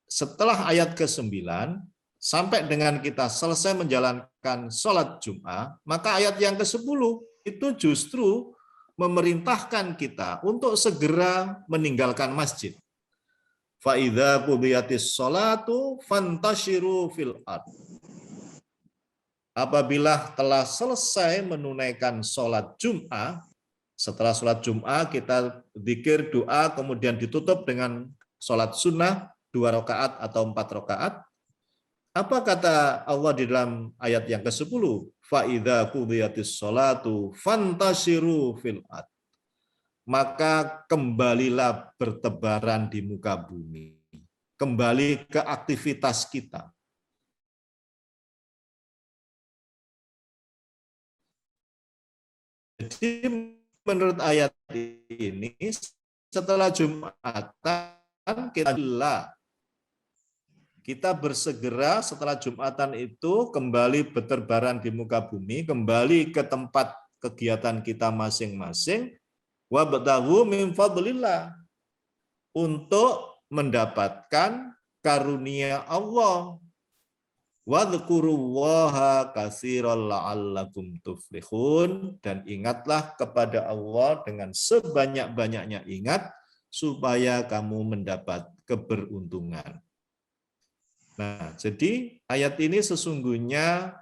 setelah ayat ke-9, sampai dengan kita selesai menjalankan sholat Jum'ah, maka ayat yang ke-10 itu justru memerintahkan kita untuk segera meninggalkan masjid. Fa'idza qudiyatis sholatu fantashiru fil ard. Apabila telah selesai menunaikan sholat Jum'ah, setelah sholat Jum'ah kita zikir, doa, kemudian ditutup dengan sholat sunnah 2 rakaat atau 4 rakaat. Apa kata Allah di dalam ayat yang ke-10? Fa idza qudiyatis sholatu fantashiru fil ard. Maka kembalilah bertebaran di muka bumi. Kembali ke aktivitas kita. Jadi menurut ayat ini, setelah Jumatan kita bersegera setelah Jumatan itu kembali berterbaran di muka bumi, kembali ke tempat kegiatan kita masing-masing, wabtaghu min fadlillah, untuk mendapatkan karunia Allah. Wadhkurullaha katsiran la'allakum tuflihun, dan ingatlah kepada Allah dengan sebanyak-banyaknya ingat supaya kamu mendapat keberuntungan. Nah, jadi ayat ini sesungguhnya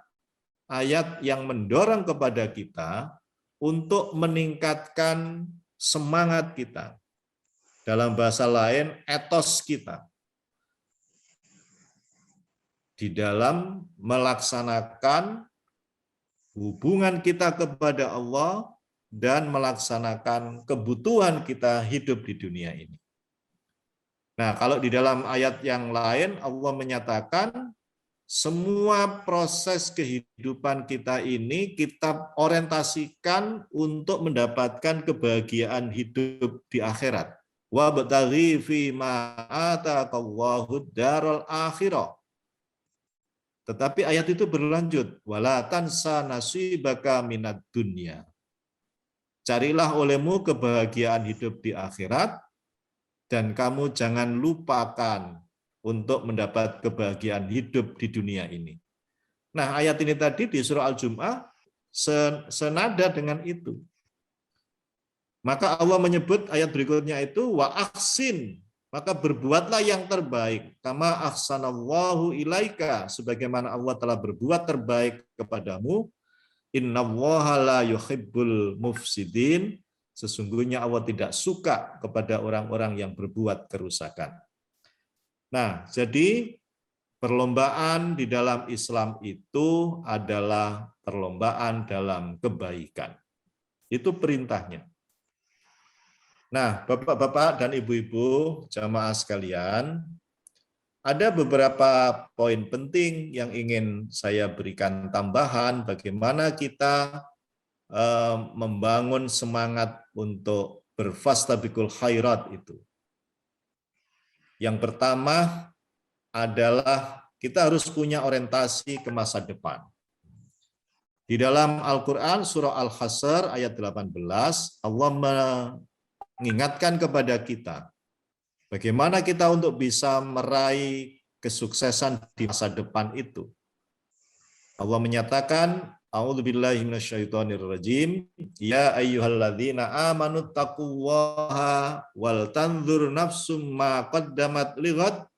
ayat yang mendorong kepada kita untuk meningkatkan semangat kita. Dalam bahasa lain, etos kita. Di dalam melaksanakan hubungan kita kepada Allah dan melaksanakan kebutuhan kita hidup di dunia ini. Nah, kalau di dalam ayat yang lain Allah menyatakan semua proses kehidupan kita ini kita orientasikan untuk mendapatkan kebahagiaan hidup di akhirat. Wabtaghi fima ataqallahu daral akhirah. Tetapi ayat itu berlanjut, wala tansa nasibaka minad dunya. Carilah olehmu kebahagiaan hidup di akhirat, dan kamu jangan lupakan untuk mendapat kebahagiaan hidup di dunia ini. Nah, ayat ini tadi di surah Al-Jum'ah senada dengan itu. Maka Allah menyebut ayat berikutnya itu wa ahsin, maka berbuatlah yang terbaik. Kama ahsanallahu ilaika, sebagaimana Allah telah berbuat terbaik kepadamu. Innallaha la yuhibbul mufsidin. Sesungguhnya Allah tidak suka kepada orang-orang yang berbuat kerusakan. Nah, jadi perlombaan di dalam Islam itu adalah perlombaan dalam kebaikan. Itu perintahnya. Nah, Bapak-bapak dan Ibu-ibu jamaah sekalian, ada beberapa poin penting yang ingin saya berikan tambahan bagaimana kita membangun semangat untuk berfastabiqul khairat itu. Yang pertama adalah kita harus punya orientasi ke masa depan. Di dalam Al-Quran surah Al-Hasr ayat 18, Allah mengingatkan kepada kita bagaimana kita untuk bisa meraih kesuksesan di masa depan itu. Allah menyatakan, a'udzubillahi minasyaitonirrajim, ya ayyuhalladzina amanu taqullaha wal tanzur nafsum ma qaddamat lighad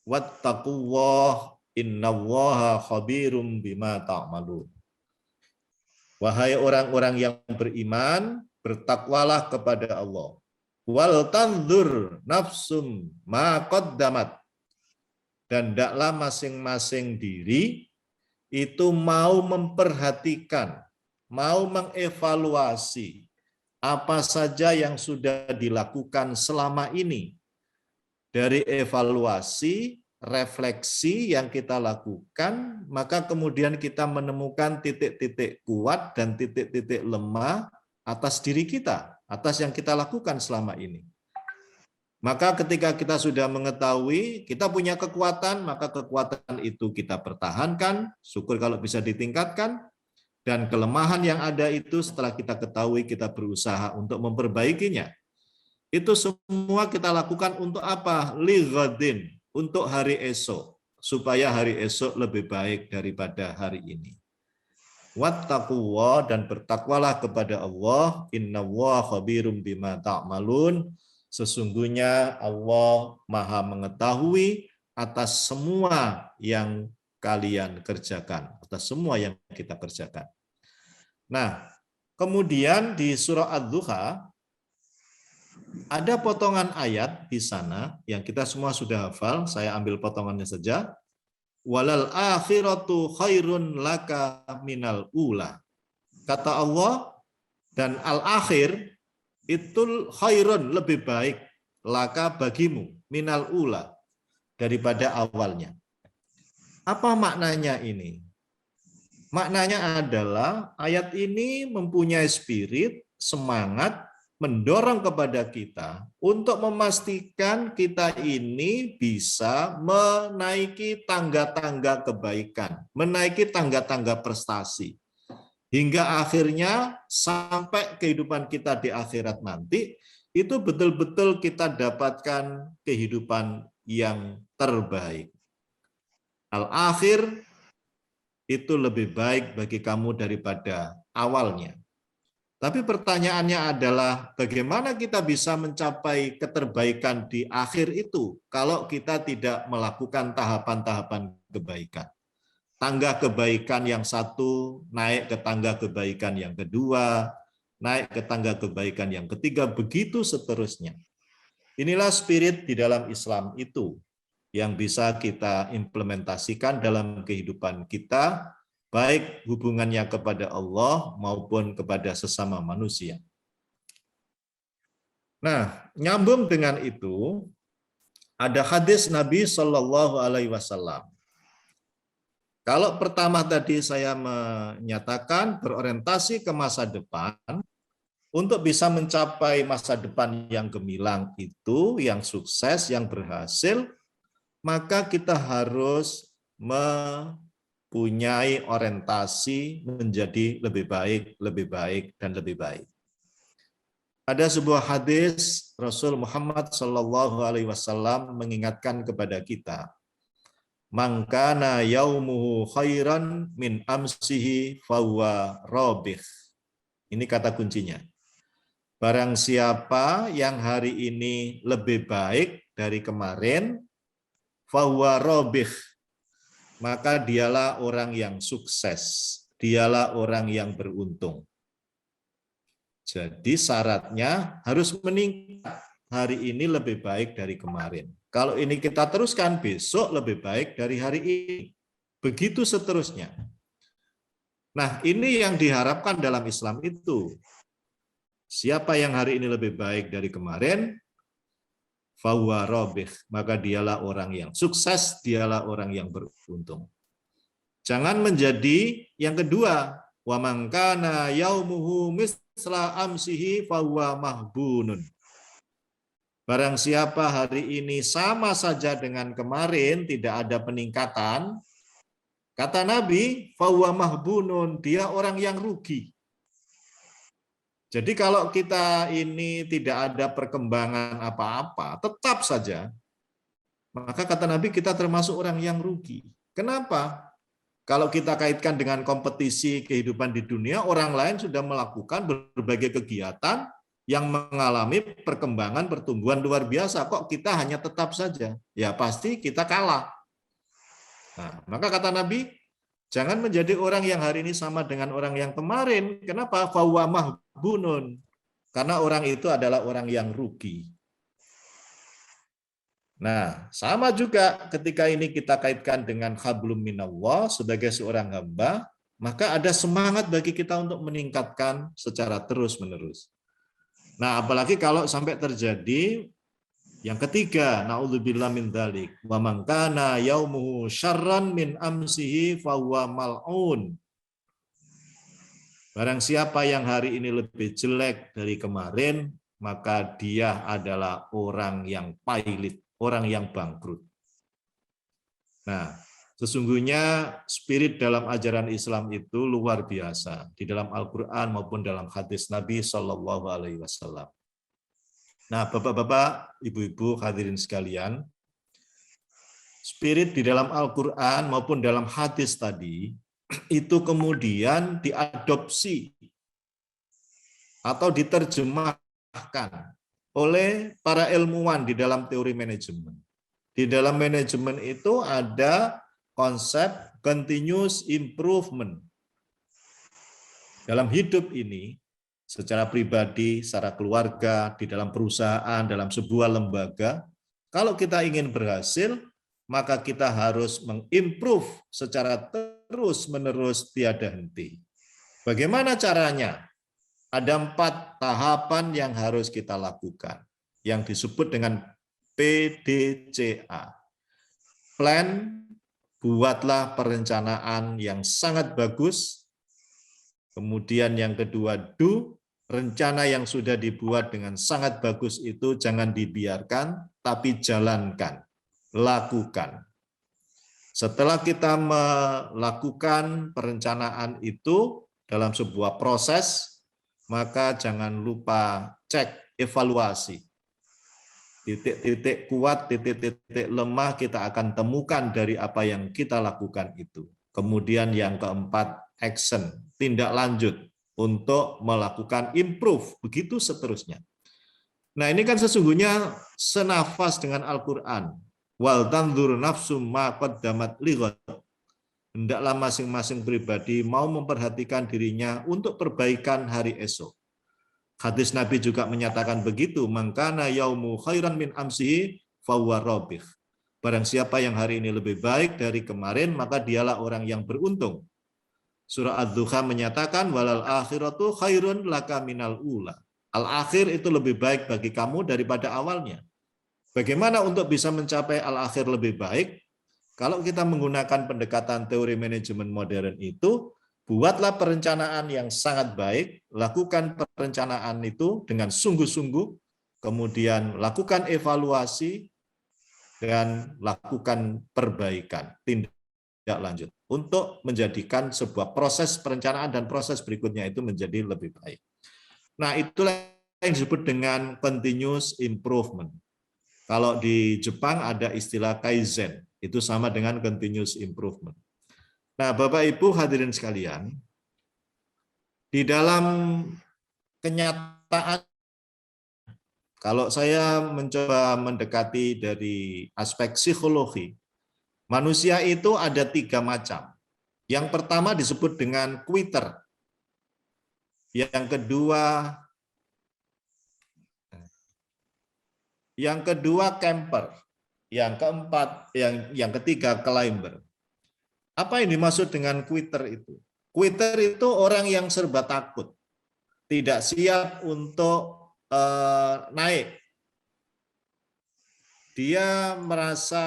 wattaqullaha innallaha khabirum bima ta'malun. Wahai orang-orang yang beriman, bertakwalah kepada Allah. Wal tanzur nafsum ma qaddamat, dan hendaklah masing-masing diri itu mau memperhatikan, mau mengevaluasi apa saja yang sudah dilakukan selama ini. Dari evaluasi, refleksi yang kita lakukan, maka kemudian kita menemukan titik-titik kuat dan titik-titik lemah atas diri kita, atas yang kita lakukan selama ini. Maka ketika kita sudah mengetahui kita punya kekuatan, maka kekuatan itu kita pertahankan, syukur kalau bisa ditingkatkan, dan kelemahan yang ada itu setelah kita ketahui kita berusaha untuk memperbaikinya. Itu semua kita lakukan untuk apa? Lighadin, untuk hari esok, supaya hari esok lebih baik daripada hari ini. Wattaqullah, dan bertakwalah kepada Allah, innallaha khabirum bima ta'malun. Sesungguhnya Allah Maha mengetahui atas semua yang kalian kerjakan, atas semua yang kita kerjakan. Nah, kemudian di surah Ad-Duha ada potongan ayat di sana yang kita semua sudah hafal, saya ambil potongannya saja. walal akhiratu khairun laka minal ula. Kata Allah, dan al-akhir itu khairun, lebih baik, laka bagimu, minal ula, daripada awalnya. Apa maknanya ini? Maknanya adalah ayat ini mempunyai spirit, semangat, mendorong kepada kita untuk memastikan kita ini bisa menaiki tangga-tangga kebaikan, menaiki tangga-tangga prestasi. Hingga akhirnya sampai kehidupan kita di akhirat nanti, itu betul-betul kita dapatkan kehidupan yang terbaik. Al-akhir itu lebih baik bagi kamu daripada awalnya. Tapi pertanyaannya adalah bagaimana kita bisa mencapai keterbaikan di akhir itu kalau kita tidak melakukan tahapan-tahapan kebaikan. Tangga kebaikan yang satu, naik ke tangga kebaikan yang kedua, naik ke tangga kebaikan yang ketiga, begitu seterusnya. Inilah spirit di dalam Islam itu yang bisa kita implementasikan dalam kehidupan kita, baik hubungannya kepada Allah maupun kepada sesama manusia. Nah, nyambung dengan itu, ada hadis Nabi Shallallahu Alaihi Wasallam. Kalau pertama tadi saya menyatakan berorientasi ke masa depan, untuk bisa mencapai masa depan yang gemilang itu, yang sukses, yang berhasil, maka kita harus mempunyai orientasi menjadi lebih baik, dan lebih baik. Ada sebuah hadis Rasul Muhammad SAW mengingatkan kepada kita, "Man kana yaumuhu khairan min amsihi fahuwa rabih." Ini kata kuncinya. Barang siapa yang hari ini lebih baik dari kemarin, fahuwa rabih, maka dialah orang yang sukses, dialah orang yang beruntung. Jadi syaratnya harus meningkat, hari ini lebih baik dari kemarin. Kalau ini kita teruskan, besok lebih baik dari hari ini. Begitu seterusnya. Nah, ini yang diharapkan dalam Islam itu. Siapa yang hari ini lebih baik dari kemarin, fahuwa rabih, maka dialah orang yang sukses, dialah orang yang beruntung. Jangan menjadi yang kedua, wa man kana yaumuhu misla amsihi fahuwa mahbunun. Barang siapa hari ini sama saja dengan kemarin, tidak ada peningkatan, kata Nabi, fahuwa mahbunun, dia orang yang rugi. Jadi kalau kita ini tidak ada perkembangan apa-apa, tetap saja, maka kata Nabi kita termasuk orang yang rugi. Kenapa? Kalau kita kaitkan dengan kompetisi kehidupan di dunia, orang lain sudah melakukan berbagai kegiatan yang mengalami perkembangan pertumbuhan luar biasa, kok kita hanya tetap saja? Ya pasti kita kalah. Nah, maka kata Nabi, jangan menjadi orang yang hari ini sama dengan orang yang kemarin. Kenapa? Fahuwa mahbunun. Karena orang itu adalah orang yang rugi. Nah, sama juga ketika ini kita kaitkan dengan hablum minallah sebagai seorang hamba, maka ada semangat bagi kita untuk meningkatkan secara terus-menerus. Nah, apalagi kalau sampai terjadi yang ketiga, naudzubillah min dzalik, wa man kana yaumuhu syarran min amsihi fahuwa mal'un. Barang siapa yang hari ini lebih jelek dari kemarin, maka dia adalah orang yang pailit, orang yang bangkrut. Nah, sesungguhnya spirit dalam ajaran Islam itu luar biasa di dalam Al-Quran maupun dalam hadis Nabi Shallallahu Alaihi Wasallam. Nah, bapak-bapak, ibu-ibu, hadirin sekalian, spirit di dalam Al-Quran maupun dalam hadis tadi itu kemudian diadopsi atau diterjemahkan oleh para ilmuwan di dalam teori manajemen. Di dalam manajemen itu ada konsep continuous improvement. Dalam hidup ini, secara pribadi, secara keluarga, di dalam perusahaan, dalam sebuah lembaga, kalau kita ingin berhasil, maka kita harus mengimprove secara terus-menerus tiada henti. Bagaimana caranya? Ada 4 tahapan yang harus kita lakukan, yang disebut dengan PDCA. Plan, buatlah perencanaan yang sangat bagus. Kemudian yang kedua, do, rencana yang sudah dibuat dengan sangat bagus itu jangan dibiarkan, tapi jalankan, lakukan. Setelah kita melakukan perencanaan itu dalam sebuah proses, maka jangan lupa cek evaluasi. Titik-titik kuat, titik-titik lemah kita akan temukan dari apa yang kita lakukan itu. Kemudian yang keempat, action, tindak lanjut untuk melakukan improve, begitu seterusnya. Nah, ini kan sesungguhnya senafas dengan Al-Qur'an. Wal tanzur nafsum ma qaddamat lighad. Hendaklah masing-masing pribadi mau memperhatikan dirinya untuk perbaikan hari esok. Hadis Nabi juga menyatakan begitu, mangkana yaumu khairan min amsihi fahuwa rabih. Barang siapa yang hari ini lebih baik dari kemarin, maka dialah orang yang beruntung. Surah Ad-Duha menyatakan walal akhiratu khairun laka minal ula. Al-akhir itu lebih baik bagi kamu daripada awalnya. Bagaimana untuk bisa mencapai al-akhir lebih baik? Kalau kita menggunakan pendekatan teori manajemen modern itu, buatlah perencanaan yang sangat baik, lakukan perencanaan itu dengan sungguh-sungguh, kemudian lakukan evaluasi, dan lakukan perbaikan, tindak lanjut, untuk menjadikan sebuah proses perencanaan dan proses berikutnya itu menjadi lebih baik. Nah, itulah yang disebut dengan continuous improvement. Kalau di Jepang ada istilah kaizen, itu sama dengan continuous improvement. Nah, Bapak Ibu hadirin sekalian, di dalam kenyataan, kalau saya mencoba mendekati dari aspek psikologi, manusia itu ada 3 macam. Yang pertama disebut dengan quitter. Yang kedua camper. Yang keempat, yang ketiga climber. Apa yang dimaksud dengan quitter itu? Quitter itu orang yang serba takut, tidak siap untuk naik. Dia merasa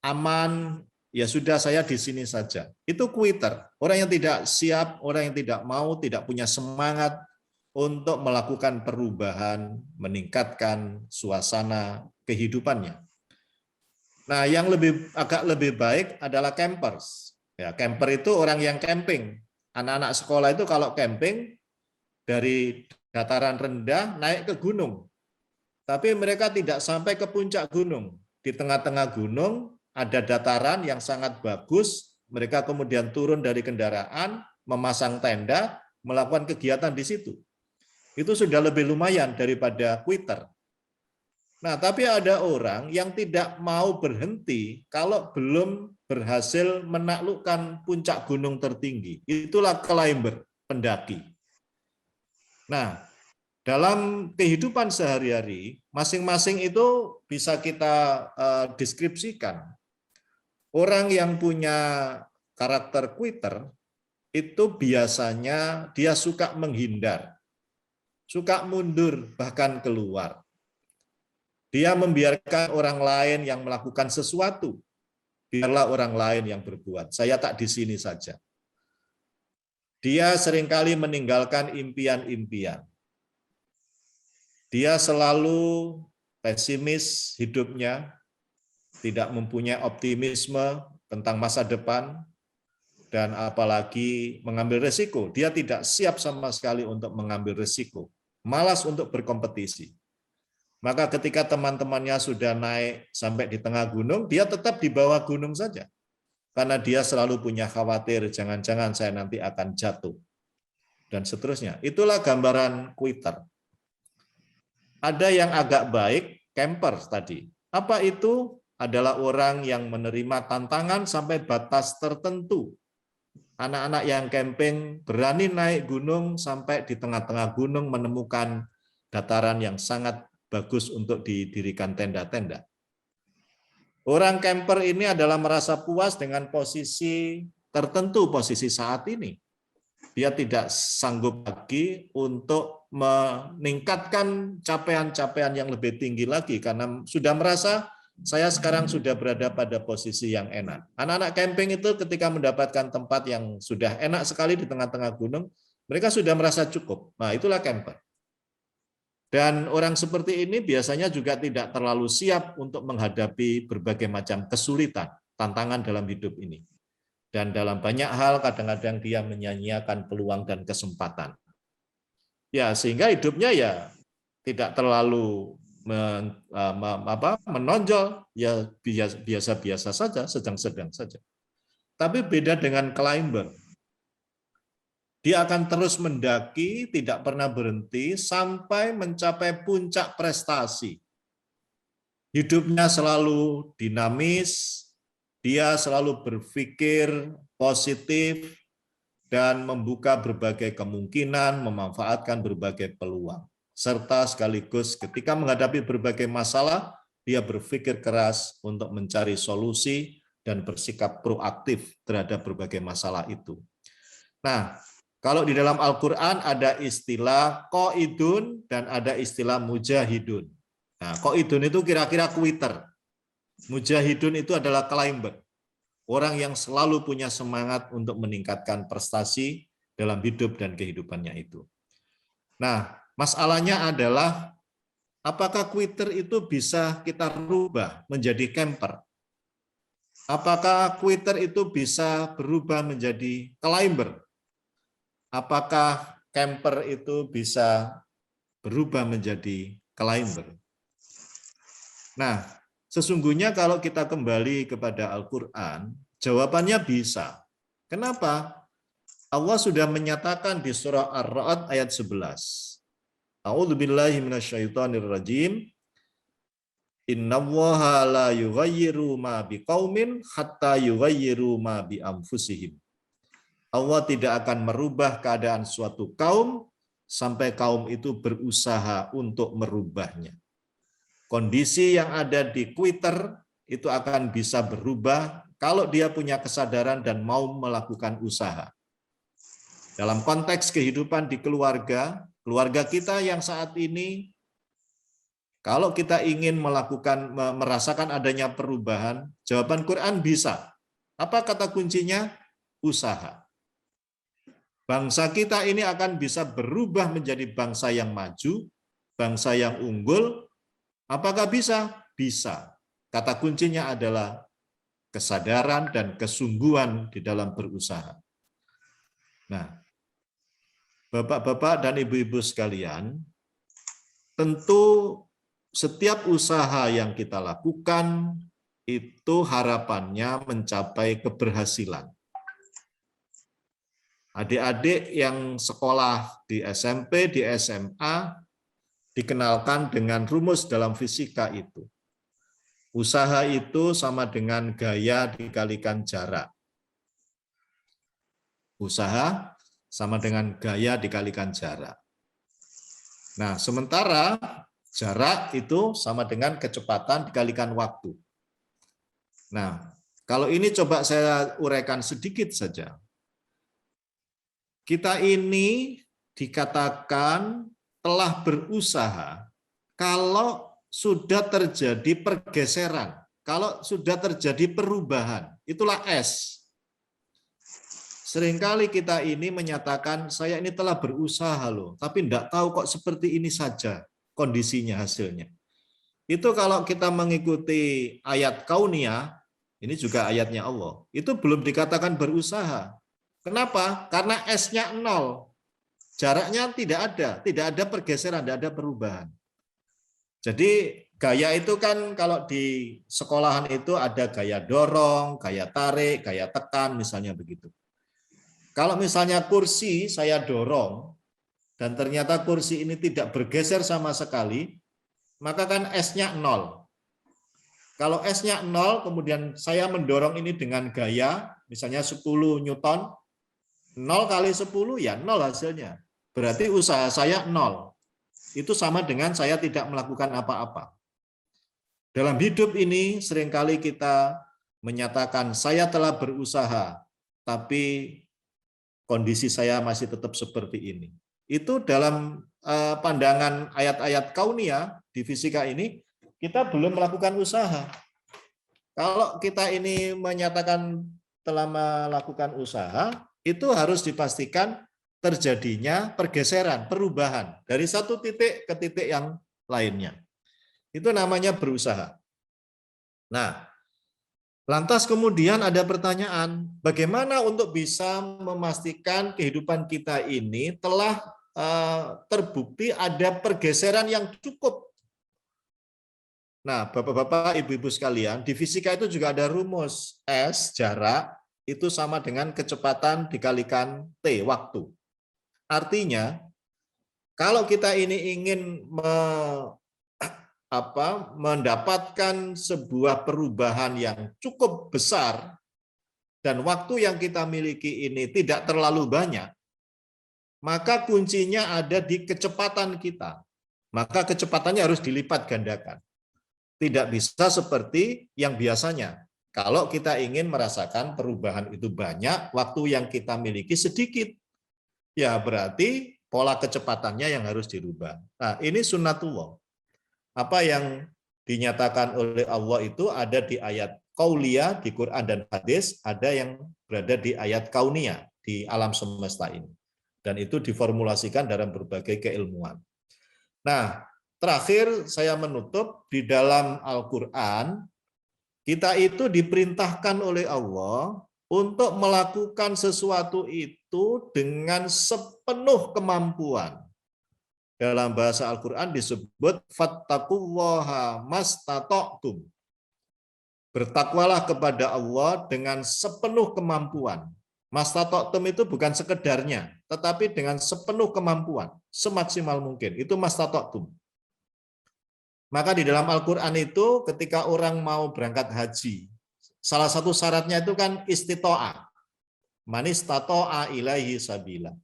aman, ya sudah saya di sini saja. Itu quitter, orang yang tidak siap, orang yang tidak mau, tidak punya semangat untuk melakukan perubahan, meningkatkan suasana kehidupannya. Nah, yang agak lebih baik adalah campers. Ya, camper itu orang yang camping. Anak-anak sekolah itu kalau camping dari dataran rendah naik ke gunung. Tapi mereka tidak sampai ke puncak gunung. Di tengah-tengah gunung ada dataran yang sangat bagus. Mereka kemudian turun dari kendaraan, memasang tenda, melakukan kegiatan di situ. Itu sudah lebih lumayan daripada quitter. Nah, tapi ada orang yang tidak mau berhenti kalau belum berhasil menaklukkan puncak gunung tertinggi. Itulah climber, pendaki. Nah, dalam kehidupan sehari-hari, masing-masing itu bisa kita deskripsikan. Orang yang punya karakter quitter itu biasanya dia suka menghindar, suka mundur, bahkan keluar. Dia membiarkan orang lain yang melakukan sesuatu. Biarlah orang lain yang berbuat. Saya tak di sini saja. Dia seringkali meninggalkan impian-impian. Dia selalu pesimis hidupnya, tidak mempunyai optimisme tentang masa depan, dan apalagi mengambil resiko. Dia tidak siap sama sekali untuk mengambil resiko. Malas untuk berkompetisi. Maka ketika teman-temannya sudah naik sampai di tengah gunung, dia tetap di bawah gunung saja. Karena dia selalu punya khawatir, jangan-jangan saya nanti akan jatuh. Dan seterusnya. Itulah gambaran quitter. Ada yang agak baik, camper tadi. Apa itu? Adalah orang yang menerima tantangan sampai batas tertentu. Anak-anak yang camping berani naik gunung sampai di tengah-tengah gunung menemukan dataran yang sangat bagus untuk didirikan tenda-tenda. Orang camper ini adalah merasa puas dengan posisi tertentu, posisi saat ini. Dia tidak sanggup lagi untuk meningkatkan capaian-capaian yang lebih tinggi lagi karena sudah merasa saya sekarang sudah berada pada posisi yang enak. Anak-anak camping itu ketika mendapatkan tempat yang sudah enak sekali di tengah-tengah gunung, mereka sudah merasa cukup. Nah, itulah camper. Dan orang seperti ini biasanya juga tidak terlalu siap untuk menghadapi berbagai macam kesulitan, tantangan dalam hidup ini. Dan dalam banyak hal kadang-kadang dia menyanyiakan peluang dan kesempatan. Ya, sehingga hidupnya ya tidak terlalu menonjol, ya biasa-biasa saja, sedang-sedang saja. Tapi beda dengan climber. Dia akan terus mendaki, tidak pernah berhenti, sampai mencapai puncak prestasi. Hidupnya selalu dinamis, dia selalu berpikir positif, dan membuka berbagai kemungkinan, memanfaatkan berbagai peluang. Serta sekaligus ketika menghadapi berbagai masalah, dia berpikir keras untuk mencari solusi dan bersikap proaktif terhadap berbagai masalah itu. Nah, kalau di dalam Al-Quran ada istilah qaidun dan ada istilah mujahidun. Nah, qaidun itu kira-kira kuiter. Mujahidun itu adalah climber. Orang yang selalu punya semangat untuk meningkatkan prestasi dalam hidup dan kehidupannya itu. Nah, masalahnya adalah apakah kuiter itu bisa kita rubah menjadi camper? Apakah kuiter itu bisa berubah menjadi climber? Apakah camper itu bisa berubah menjadi climber? Nah, sesungguhnya kalau kita kembali kepada Al-Quran, jawabannya bisa. Kenapa? Allah sudah menyatakan di surah Ar-Ra'd ayat 11. A'udzubillahi minasyaitonirrajim. Innallaha la yughayyiru ma biqaumin hatta yughayyiru ma bi anfusihim. Allah tidak akan merubah keadaan suatu kaum sampai kaum itu berusaha untuk merubahnya. Kondisi yang ada di kuiter itu akan bisa berubah kalau dia punya kesadaran dan mau melakukan usaha. Dalam konteks kehidupan di keluarga, keluarga kita yang saat ini, kalau kita ingin merasakan adanya perubahan, jawaban Quran bisa. Apa kata kuncinya? Usaha. Bangsa kita ini akan bisa berubah menjadi bangsa yang maju, bangsa yang unggul. Apakah bisa? Bisa. Kata kuncinya adalah kesadaran dan kesungguhan di dalam berusaha. Nah, Bapak-bapak dan ibu-ibu sekalian, tentu setiap usaha yang kita lakukan itu harapannya mencapai keberhasilan. Adik-adik yang sekolah di SMP, di SMA, dikenalkan dengan rumus dalam fisika itu. Usaha itu sama dengan gaya dikalikan jarak. Usaha sama dengan gaya dikalikan jarak. Nah, sementara jarak itu sama dengan kecepatan dikalikan waktu. Nah, kalau ini coba saya uraikan sedikit saja. Kita ini dikatakan telah berusaha kalau sudah terjadi pergeseran, kalau sudah terjadi perubahan, itulah S. Seringkali kita ini menyatakan, saya ini telah berusaha loh, tapi tidak tahu kok seperti ini saja kondisinya, hasilnya. Itu kalau kita mengikuti ayat kauniyah, ini juga ayatnya Allah, itu belum dikatakan berusaha. Kenapa? Karena S-nya 0. Jaraknya tidak ada pergeseran, tidak ada perubahan. Jadi gaya itu kan kalau di sekolahan itu ada gaya dorong, gaya tarik, gaya tekan, misalnya begitu. Kalau misalnya kursi saya dorong, dan ternyata kursi ini tidak bergeser sama sekali, maka kan S-nya 0. Kalau S-nya 0, kemudian saya mendorong ini dengan gaya, misalnya 10 Newton, 0 kali 10 ya 0 hasilnya. Berarti usaha saya 0. Itu sama dengan saya tidak melakukan apa-apa. Dalam hidup ini seringkali kita menyatakan saya telah berusaha, tapi kondisi saya masih tetap seperti ini. Itu dalam pandangan ayat-ayat kauniyah di fisika ini, kita belum melakukan usaha. Kalau kita ini menyatakan telah melakukan usaha, itu harus dipastikan terjadinya pergeseran, perubahan dari satu titik ke titik yang lainnya. Itu namanya berusaha. Nah, lantas kemudian ada pertanyaan, bagaimana untuk bisa memastikan kehidupan kita ini telah terbukti ada pergeseran yang cukup. Nah, Bapak-bapak, Ibu-ibu sekalian, di fisika itu juga ada rumus S, jarak, itu sama dengan kecepatan dikalikan T, waktu. Artinya, kalau kita ini ingin mendapatkan sebuah perubahan yang cukup besar, dan waktu yang kita miliki ini tidak terlalu banyak, maka kuncinya ada di kecepatan kita. Maka kecepatannya harus dilipat gandakan. Tidak bisa seperti yang biasanya. Kalau kita ingin merasakan perubahan itu banyak, waktu yang kita miliki sedikit. Ya berarti pola kecepatannya yang harus dirubah. Nah, ini sunnatullah. Apa yang dinyatakan oleh Allah itu ada di ayat qauliyah di Quran dan hadis, ada yang berada di ayat kauniyah di alam semesta ini. Dan itu diformulasikan dalam berbagai keilmuan. Nah, terakhir saya menutup, di dalam Al-Quran, kita itu diperintahkan oleh Allah untuk melakukan sesuatu itu dengan sepenuh kemampuan. Dalam bahasa Al-Quran disebut fattaqullaha mastata'tum. Bertakwalah kepada Allah dengan sepenuh kemampuan. Mastata'tum itu bukan sekedarnya, tetapi dengan sepenuh kemampuan, semaksimal mungkin. Itu mastata'tum. Maka di dalam Al-Quran itu ketika orang mau berangkat haji, salah satu syaratnya itu kan istito'ah. Man istato'a ilaihi sabila.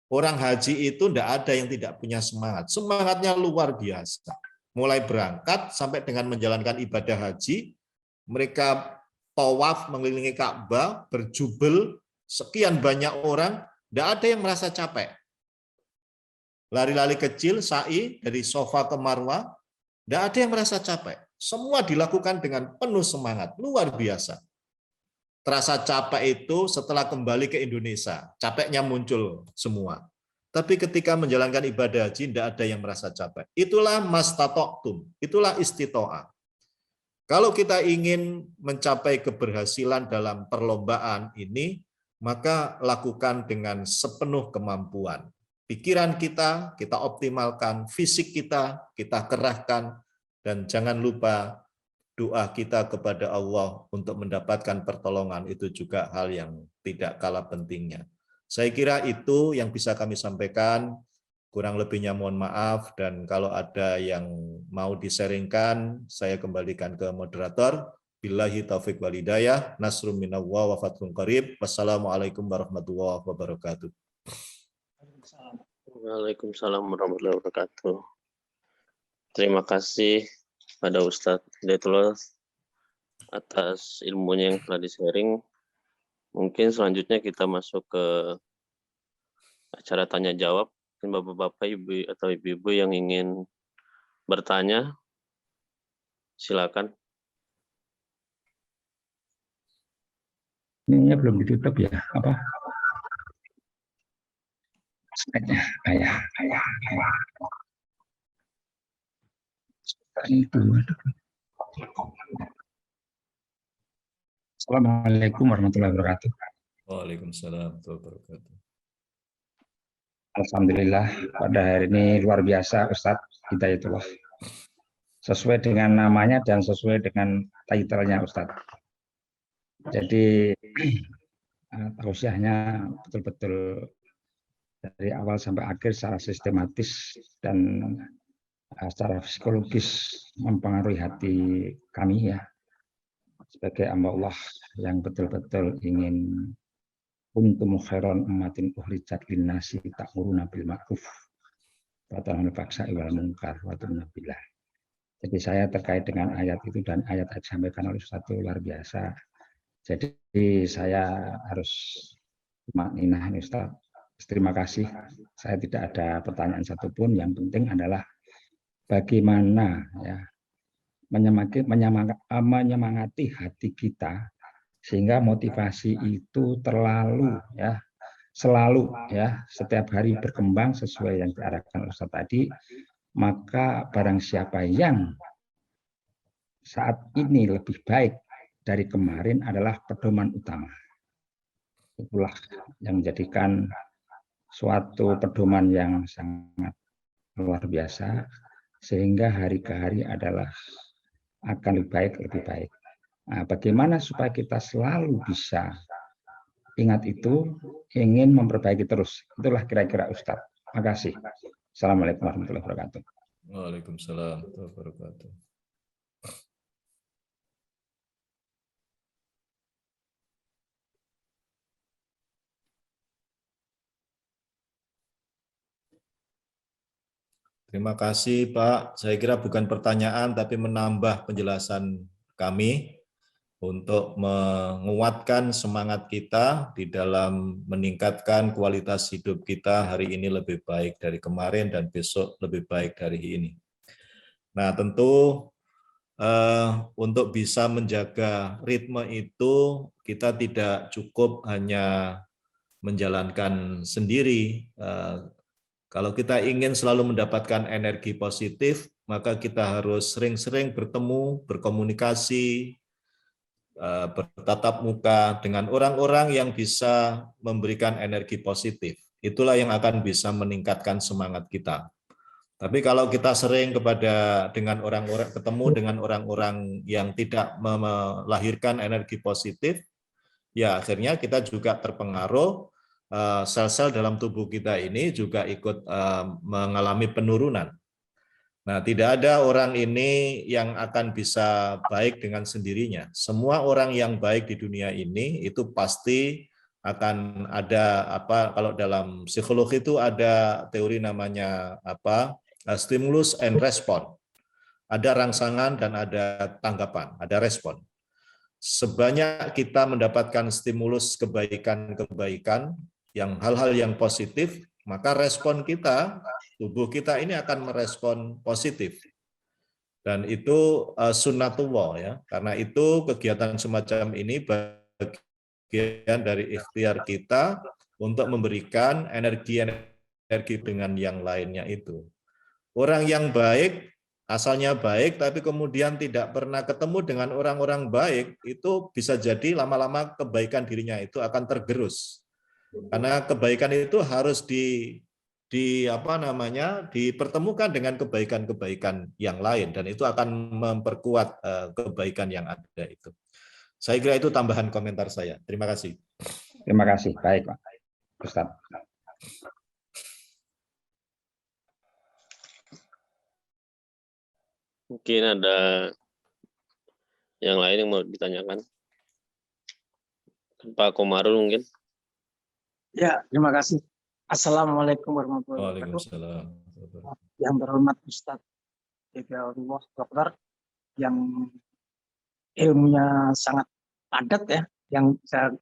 Orang haji itu tidak ada yang tidak punya semangat. Semangatnya luar biasa. Mulai berangkat sampai dengan menjalankan ibadah haji, mereka tawaf mengelilingi Ka'bah, berjubel, sekian banyak orang, tidak ada yang merasa capek. Lari-lari kecil, sa'i dari Sofa ke Marwah, tidak ada yang merasa capek. Semua dilakukan dengan penuh semangat, luar biasa. Terasa capek itu setelah kembali ke Indonesia, capeknya muncul semua. Tapi ketika menjalankan ibadah haji, tidak ada yang merasa capek. Itulah mastata'tum, itulah istito'ah. Kalau kita ingin mencapai keberhasilan dalam perlombaan ini, maka lakukan dengan sepenuh kemampuan. Pikiran kita optimalkan, fisik kita kerahkan, dan jangan lupa doa kita kepada Allah untuk mendapatkan pertolongan itu juga hal yang tidak kalah pentingnya. Saya kira itu yang bisa kami sampaikan, kurang lebihnya mohon maaf, dan kalau ada yang mau disaringkan, saya kembalikan ke moderator. Billahi taufiq wal hidayah, nasrum minallah wa fathun qarib. Wassalamualaikum warahmatullahi wabarakatuh. Waalaikumsalam warahmatullahi wabarakatuh. Terima kasih pada Ustadz Hidayatullah atas ilmunya yang telah di-sharing. Mungkin selanjutnya kita masuk ke acara tanya jawab. Bapak-bapak, ibu atau ibu-ibu yang ingin bertanya, silakan. Ini belum ditutup ya, apa? Slide-nya, Assalamualaikum warahmatullahi wabarakatuh. Waalaikumsalam warahmatullahi wabarakatuh. Alhamdulillah pada hari ini luar biasa Ustadz Hidayatullah. Sesuai dengan namanya dan sesuai dengan title-nya Ustadz. Jadi tausiahnya betul-betul dari awal sampai akhir secara sistematis dan secara psikologis mempengaruhi hati kami ya. Sebagai hamba Allah yang betul-betul ingin kuntum khairan ummatin ukhrijat linnasi ta'muruna bil ma'ruf wa tanhauna 'anil fahsya'i wal munkar wa tu'minuna billah. Jadi saya terkait dengan ayat itu dan ayat yang disampaikan oleh Ustaz itu luar biasa. Jadi saya harus makninah ini Ustaz. Terima kasih. Saya tidak ada pertanyaan satupun. Yang penting adalah bagaimana ya menyemangati hati kita sehingga motivasi itu selalu ya setiap hari berkembang sesuai yang diarahkan Ustaz tadi. Maka barang siapa yang saat ini lebih baik dari kemarin adalah pedoman utama. Itulah yang menjadikan suatu pedoman yang sangat luar biasa, sehingga hari ke hari adalah akan lebih baik. Nah, bagaimana supaya kita selalu bisa ingat itu, ingin memperbaiki terus. Itulah kira-kira Ustadz. Terima kasih. Assalamualaikum warahmatullahi wabarakatuh. Waalaikumsalam warahmatullahi wabarakatuh. Terima kasih Pak. Saya kira bukan pertanyaan tapi menambah penjelasan kami untuk menguatkan semangat kita di dalam meningkatkan kualitas hidup kita hari ini lebih baik dari kemarin dan besok lebih baik dari ini. Nah, tentu untuk bisa menjaga ritme itu kita tidak cukup hanya menjalankan sendiri. Kalau kita ingin selalu mendapatkan energi positif, maka kita harus sering-sering bertemu, berkomunikasi, bertatap muka dengan orang-orang yang bisa memberikan energi positif. Itulah yang akan bisa meningkatkan semangat kita. Tapi kalau kita sering ketemu dengan orang-orang yang tidak melahirkan energi positif, ya akhirnya kita juga terpengaruh. Sel-sel dalam tubuh kita ini juga ikut mengalami penurunan. Nah, tidak ada orang ini yang akan bisa baik dengan sendirinya. Semua orang yang baik di dunia ini itu pasti akan ada kalau dalam psikologi itu ada teori namanya stimulus and response. Ada rangsangan dan ada tanggapan, ada respon. Sebanyak kita mendapatkan stimulus kebaikan-kebaikan, yang hal-hal yang positif, maka respon kita, tubuh kita ini akan merespon positif. Dan itu sunnatullah ya, karena itu kegiatan semacam ini bagian dari ikhtiar kita untuk memberikan energi dengan yang lainnya itu. Orang yang baik, asalnya baik, tapi kemudian tidak pernah ketemu dengan orang-orang baik, itu bisa jadi lama-lama kebaikan dirinya itu akan tergerus. Karena kebaikan itu harus dipertemukan dengan kebaikan-kebaikan yang lain, dan itu akan memperkuat kebaikan yang ada itu. Saya kira itu tambahan komentar saya. Terima kasih. Terima kasih. Baik, Pak Ustaz. Mungkin ada yang lain yang mau ditanyakan. Pak Komarul mungkin. Ya, terima kasih. Assalamualaikum warahmatullahi wabarakatuh. Waalaikumsalam. Yang berhormat Ustadz Hidayatullah Dokter yang ilmunya sangat padat ya, yang bisa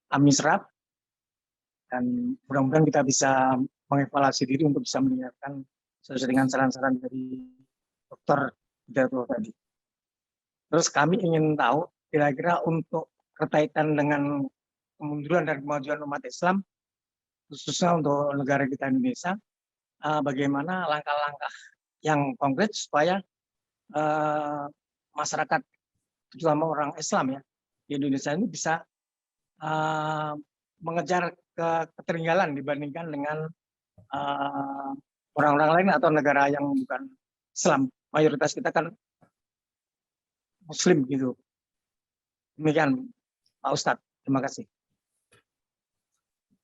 kami serap, dan mudah-mudahan kita bisa mengevaluasi diri untuk bisa meningkatkan sesuai dengan saran-saran dari Dokter Hidayatullah tadi. Terus kami ingin tahu kira-kira untuk berkaitan dengan kemunduran dan kemajuan umat Islam, khususnya untuk negara kita Indonesia, bagaimana langkah-langkah yang konkret supaya masyarakat, terutama orang Islam ya di Indonesia ini bisa mengejar ketertinggalan dibandingkan dengan orang-orang lain atau negara yang bukan Islam. Mayoritas kita kan Muslim gitu. Demikian Pak Ustadz. Terima kasih.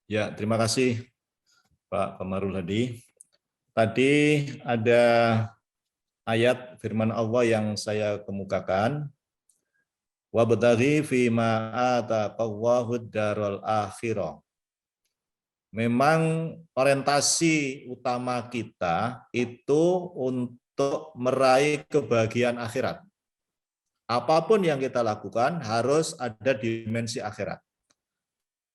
Ya, terima kasih Pak Komarul hadi. Tadi ada ayat firman Allah yang saya kemukakan. Wabtaghi fima ataqallahu ad-daral akhirah. Memang orientasi utama kita itu untuk meraih kebahagiaan akhirat. Apapun yang kita lakukan harus ada dimensi akhirat.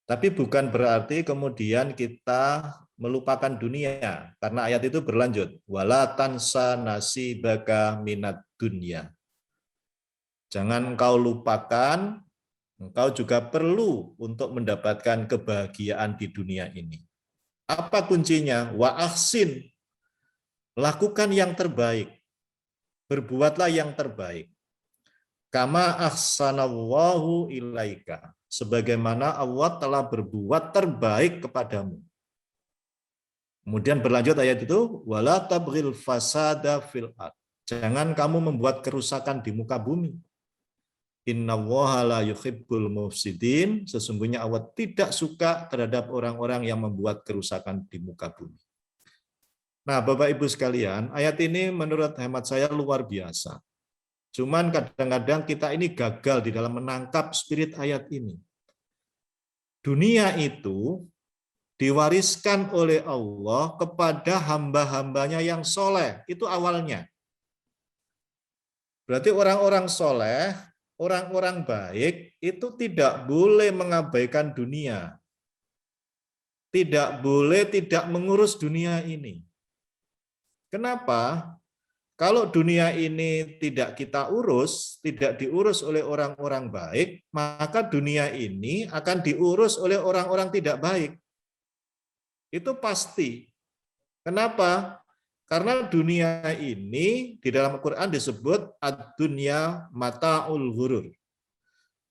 Tapi bukan berarti kemudian kita melupakan dunia, karena ayat itu berlanjut, wala tansa nasibaka minad dunya. Jangan engkau lupakan, engkau juga perlu untuk mendapatkan kebahagiaan di dunia ini. Apa kuncinya? Wa ahsin, lakukan yang terbaik, berbuatlah yang terbaik. Kama ahsanallahu ilaika, sebagaimana Allah telah berbuat terbaik kepadamu. Kemudian berlanjut ayat itu, wala tabghil fasada fil ard. Jangan kamu membuat kerusakan di muka bumi. Innallaha la yuhibbul mufsidin, sesungguhnya Allah tidak suka terhadap orang-orang yang membuat kerusakan di muka bumi. Nah, Bapak Ibu sekalian, ayat ini menurut hemat saya luar biasa. Cuman kadang-kadang kita ini gagal di dalam menangkap spirit ayat ini. Dunia itu diwariskan oleh Allah kepada hamba-hambanya yang soleh. Itu awalnya. Berarti orang-orang soleh, orang-orang baik itu tidak boleh mengabaikan dunia. Tidak boleh tidak mengurus dunia ini. Kenapa? Kalau dunia ini tidak kita urus, tidak diurus oleh orang-orang baik, maka dunia ini akan diurus oleh orang-orang tidak baik. Itu pasti. Kenapa? Karena dunia ini di dalam Al-Quran disebut ad-dunya mata'ul ghurur.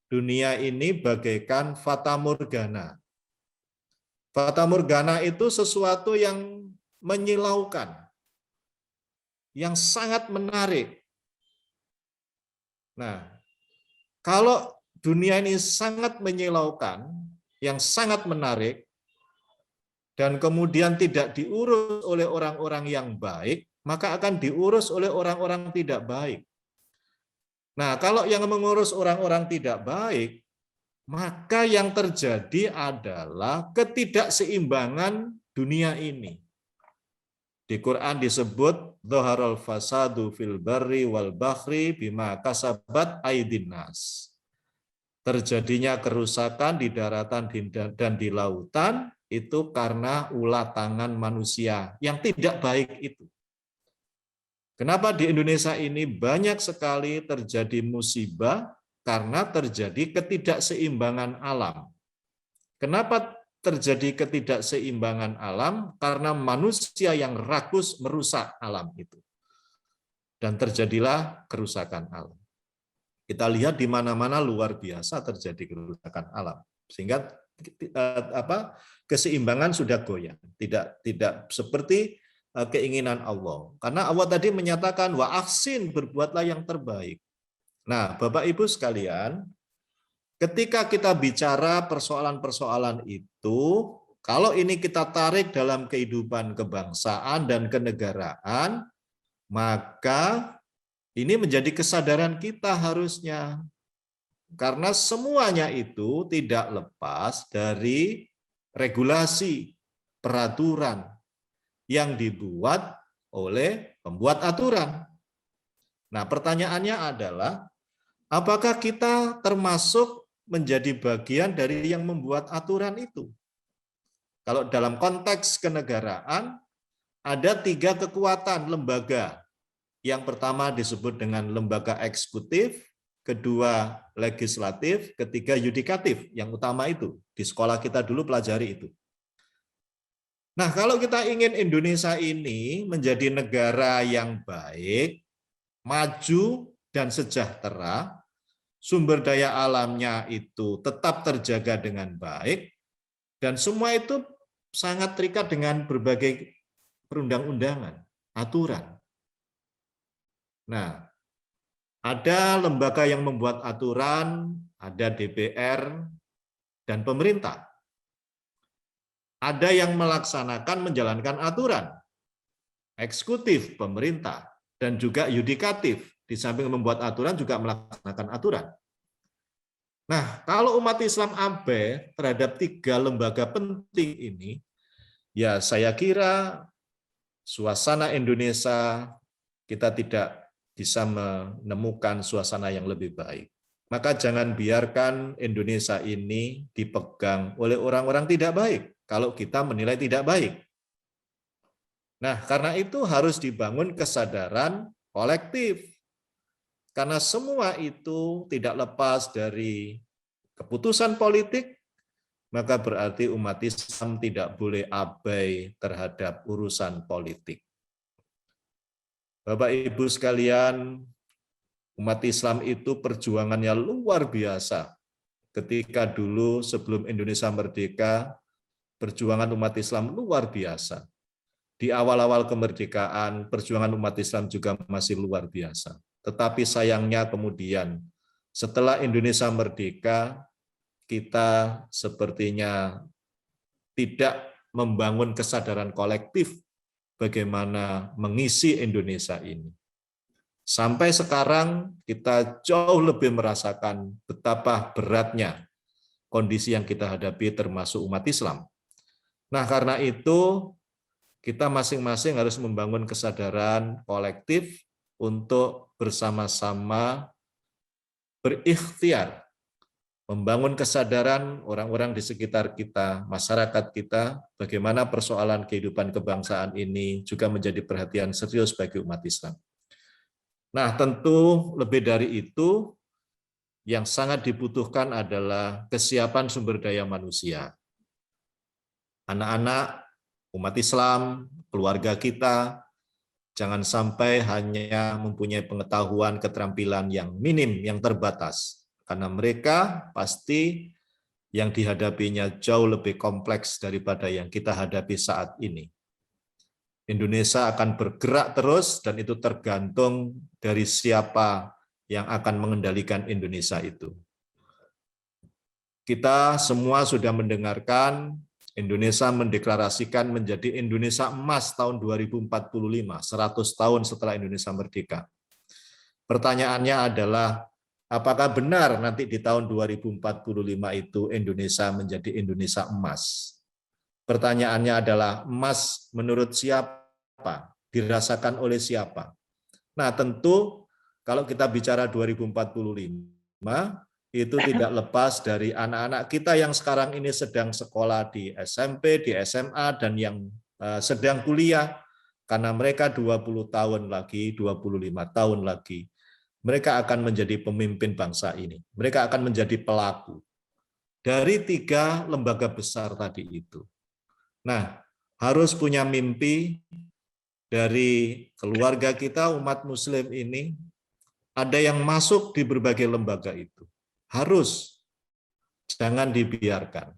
Dunia ini bagaikan fata morgana. Fata morgana itu sesuatu yang menyilaukan, yang sangat menarik. Nah, kalau dunia ini sangat menyilaukan, yang sangat menarik, dan kemudian tidak diurus oleh orang-orang yang baik, maka akan diurus oleh orang-orang tidak baik. Nah, kalau yang mengurus orang-orang tidak baik, maka yang terjadi adalah ketidakseimbangan dunia ini. Di Quran disebut dhaharal fasadu fil barri wal bahri bima kasabat aydin nas. Terjadinya kerusakan di daratan dan di lautan itu karena ulah tangan manusia yang tidak baik itu. Kenapa di Indonesia ini banyak sekali terjadi musibah? Karena terjadi ketidakseimbangan alam. Kenapa terjadi ketidakseimbangan alam? Karena manusia yang rakus merusak alam itu. Dan terjadilah kerusakan alam. Kita lihat di mana-mana luar biasa terjadi kerusakan alam. Sehingga keseimbangan sudah goyah. Tidak seperti keinginan Allah. Karena Allah tadi menyatakan wa ahsin, berbuatlah yang terbaik. Nah, Bapak Ibu sekalian, ketika kita bicara persoalan-persoalan itu, kalau ini kita tarik dalam kehidupan kebangsaan dan kenegaraan, maka ini menjadi kesadaran kita harusnya. Karena semuanya itu tidak lepas dari regulasi, peraturan yang dibuat oleh pembuat aturan. Nah, pertanyaannya adalah, apakah kita termasuk menjadi bagian dari yang membuat aturan itu? Kalau dalam konteks kenegaraan, ada 3 kekuatan lembaga. Yang pertama disebut dengan lembaga eksekutif, kedua legislatif, ketiga yudikatif. Yang utama itu, di sekolah kita dulu pelajari itu. Nah, kalau kita ingin Indonesia ini menjadi negara yang baik, maju dan sejahtera, sumber daya alamnya itu tetap terjaga dengan baik, dan semua itu sangat terikat dengan berbagai perundang-undangan, aturan. Nah, ada lembaga yang membuat aturan, ada DPR dan pemerintah. Ada yang melaksanakan, menjalankan aturan, eksekutif, pemerintah, dan juga yudikatif. Di samping membuat aturan juga melaksanakan aturan. Nah, kalau umat Islam abai terhadap 3 lembaga penting ini, ya saya kira suasana Indonesia kita tidak bisa menemukan suasana yang lebih baik. Maka jangan biarkan Indonesia ini dipegang oleh orang-orang tidak baik kalau kita menilai tidak baik. Nah, karena itu harus dibangun kesadaran kolektif. Karena semua itu tidak lepas dari keputusan politik, maka berarti umat Islam tidak boleh abai terhadap urusan politik. Bapak Ibu sekalian, umat Islam itu perjuangannya luar biasa. Ketika dulu sebelum Indonesia merdeka, perjuangan umat Islam luar biasa. Di awal-awal kemerdekaan, perjuangan umat Islam juga masih luar biasa. Tetapi sayangnya kemudian, setelah Indonesia merdeka, kita sepertinya tidak membangun kesadaran kolektif bagaimana mengisi Indonesia ini. Sampai sekarang kita jauh lebih merasakan betapa beratnya kondisi yang kita hadapi termasuk umat Islam. Nah, karena itu kita masing-masing harus membangun kesadaran kolektif untuk bersama-sama berikhtiar membangun kesadaran orang-orang di sekitar kita, masyarakat kita, bagaimana persoalan kehidupan kebangsaan ini juga menjadi perhatian serius bagi umat Islam. Nah, tentu lebih dari itu, yang sangat dibutuhkan adalah kesiapan sumber daya manusia. Anak-anak, umat Islam, keluarga kita, jangan sampai hanya mempunyai pengetahuan, keterampilan yang minim, yang terbatas. Karena mereka pasti yang dihadapinya jauh lebih kompleks daripada yang kita hadapi saat ini. Indonesia akan bergerak terus dan itu tergantung dari siapa yang akan mengendalikan Indonesia itu. Kita semua sudah mendengarkan Indonesia mendeklarasikan menjadi Indonesia emas tahun 2045, 100 tahun setelah Indonesia merdeka. Pertanyaannya adalah, apakah benar nanti di tahun 2045 itu Indonesia menjadi Indonesia emas? Pertanyaannya adalah, emas menurut siapa? Dirasakan oleh siapa? Nah, tentu kalau kita bicara 2045, itu tidak lepas dari anak-anak kita yang sekarang ini sedang sekolah di SMP, di SMA, dan yang sedang kuliah, karena mereka 20 tahun lagi, 25 tahun lagi, mereka akan menjadi pemimpin bangsa ini. Mereka akan menjadi pelaku dari 3 lembaga besar tadi itu. Nah, harus punya mimpi dari keluarga kita, umat Muslim ini, ada yang masuk di berbagai lembaga itu. Harus, jangan dibiarkan.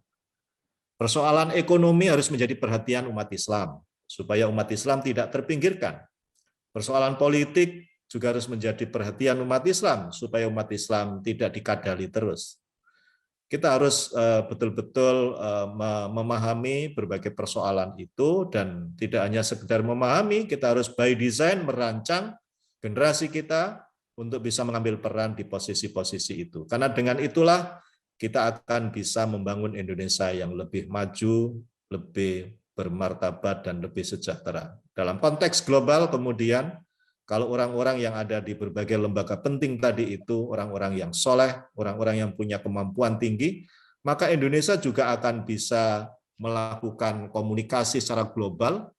Persoalan ekonomi harus menjadi perhatian umat Islam, supaya umat Islam tidak terpinggirkan. Persoalan politik juga harus menjadi perhatian umat Islam, supaya umat Islam tidak dikadali terus. Kita harus betul-betul memahami berbagai persoalan itu, dan tidak hanya sekedar memahami, kita harus by design merancang generasi kita untuk bisa mengambil peran di posisi-posisi itu. Karena dengan itulah kita akan bisa membangun Indonesia yang lebih maju, lebih bermartabat, dan lebih sejahtera. Dalam konteks global kemudian, kalau orang-orang yang ada di berbagai lembaga penting tadi itu orang-orang yang soleh, orang-orang yang punya kemampuan tinggi, maka Indonesia juga akan bisa melakukan komunikasi secara global,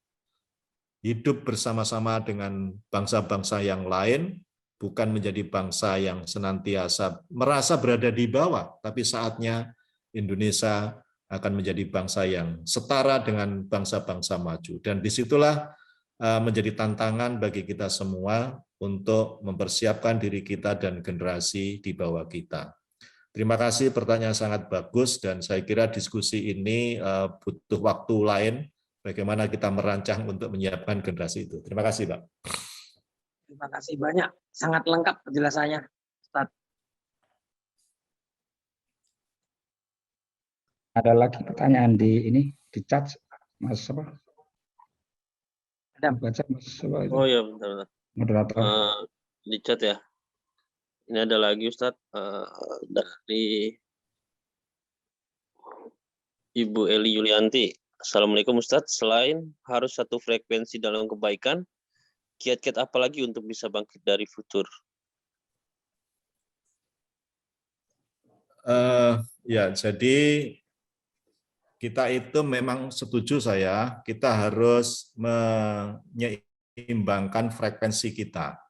hidup bersama-sama dengan bangsa-bangsa yang lain, bukan menjadi bangsa yang senantiasa merasa berada di bawah, tapi saatnya Indonesia akan menjadi bangsa yang setara dengan bangsa-bangsa maju. Dan disitulah menjadi tantangan bagi kita semua untuk mempersiapkan diri kita dan generasi di bawah kita. Terima kasih, pertanyaan sangat bagus, dan saya kira diskusi ini butuh waktu lain, bagaimana kita merancang untuk menyiapkan generasi itu. Terima kasih, Pak. Terima kasih banyak, sangat lengkap penjelasannya, Ustaz. Ada lagi pertanyaan di chat, Mas apa? Ada. Baca Mas apa itu? Oh ya, bentar. Moderator. Di chat ya. Ini ada lagi Ustadz dari Ibu Eli Yulianti. Assalamualaikum Ustadz. Selain harus satu frekuensi dalam kebaikan, kiat-kiat apa lagi untuk bisa bangkit dari futur? Ya, jadi kita itu memang setuju saya, kita harus menyeimbangkan frekuensi kita.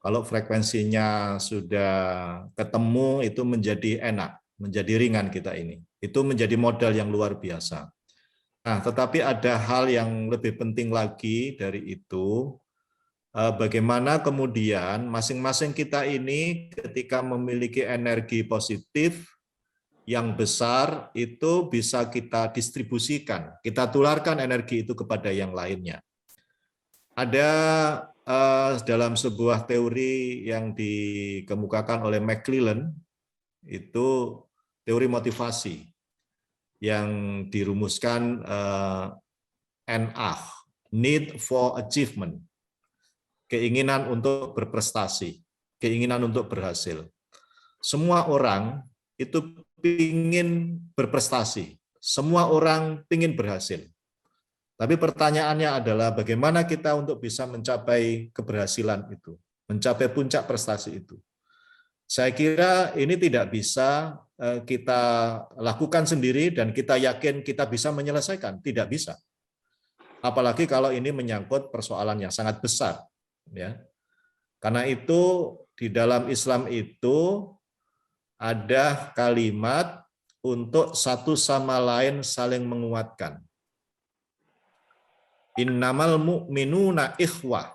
Kalau frekuensinya sudah ketemu, itu menjadi enak, menjadi ringan kita ini. Itu menjadi modal yang luar biasa. Nah, tetapi ada hal yang lebih penting lagi dari itu, bagaimana kemudian masing-masing kita ini ketika memiliki energi positif yang besar itu bisa kita distribusikan, kita tularkan energi itu kepada yang lainnya. Ada dalam sebuah teori yang dikemukakan oleh McClellan, itu teori motivasi yang dirumuskan NA, Need for Achievement, keinginan untuk berprestasi, keinginan untuk berhasil. Semua orang itu ingin berprestasi, semua orang ingin berhasil. Tapi pertanyaannya adalah bagaimana kita untuk bisa mencapai keberhasilan itu, mencapai puncak prestasi itu. Saya kira ini tidak bisa kita lakukan sendiri dan kita yakin kita bisa menyelesaikan, tidak bisa. Apalagi kalau ini menyangkut persoalan yang sangat besar, ya. Karena itu di dalam Islam itu ada kalimat untuk satu sama lain saling menguatkan. Innamal mu'minuna ikhwah.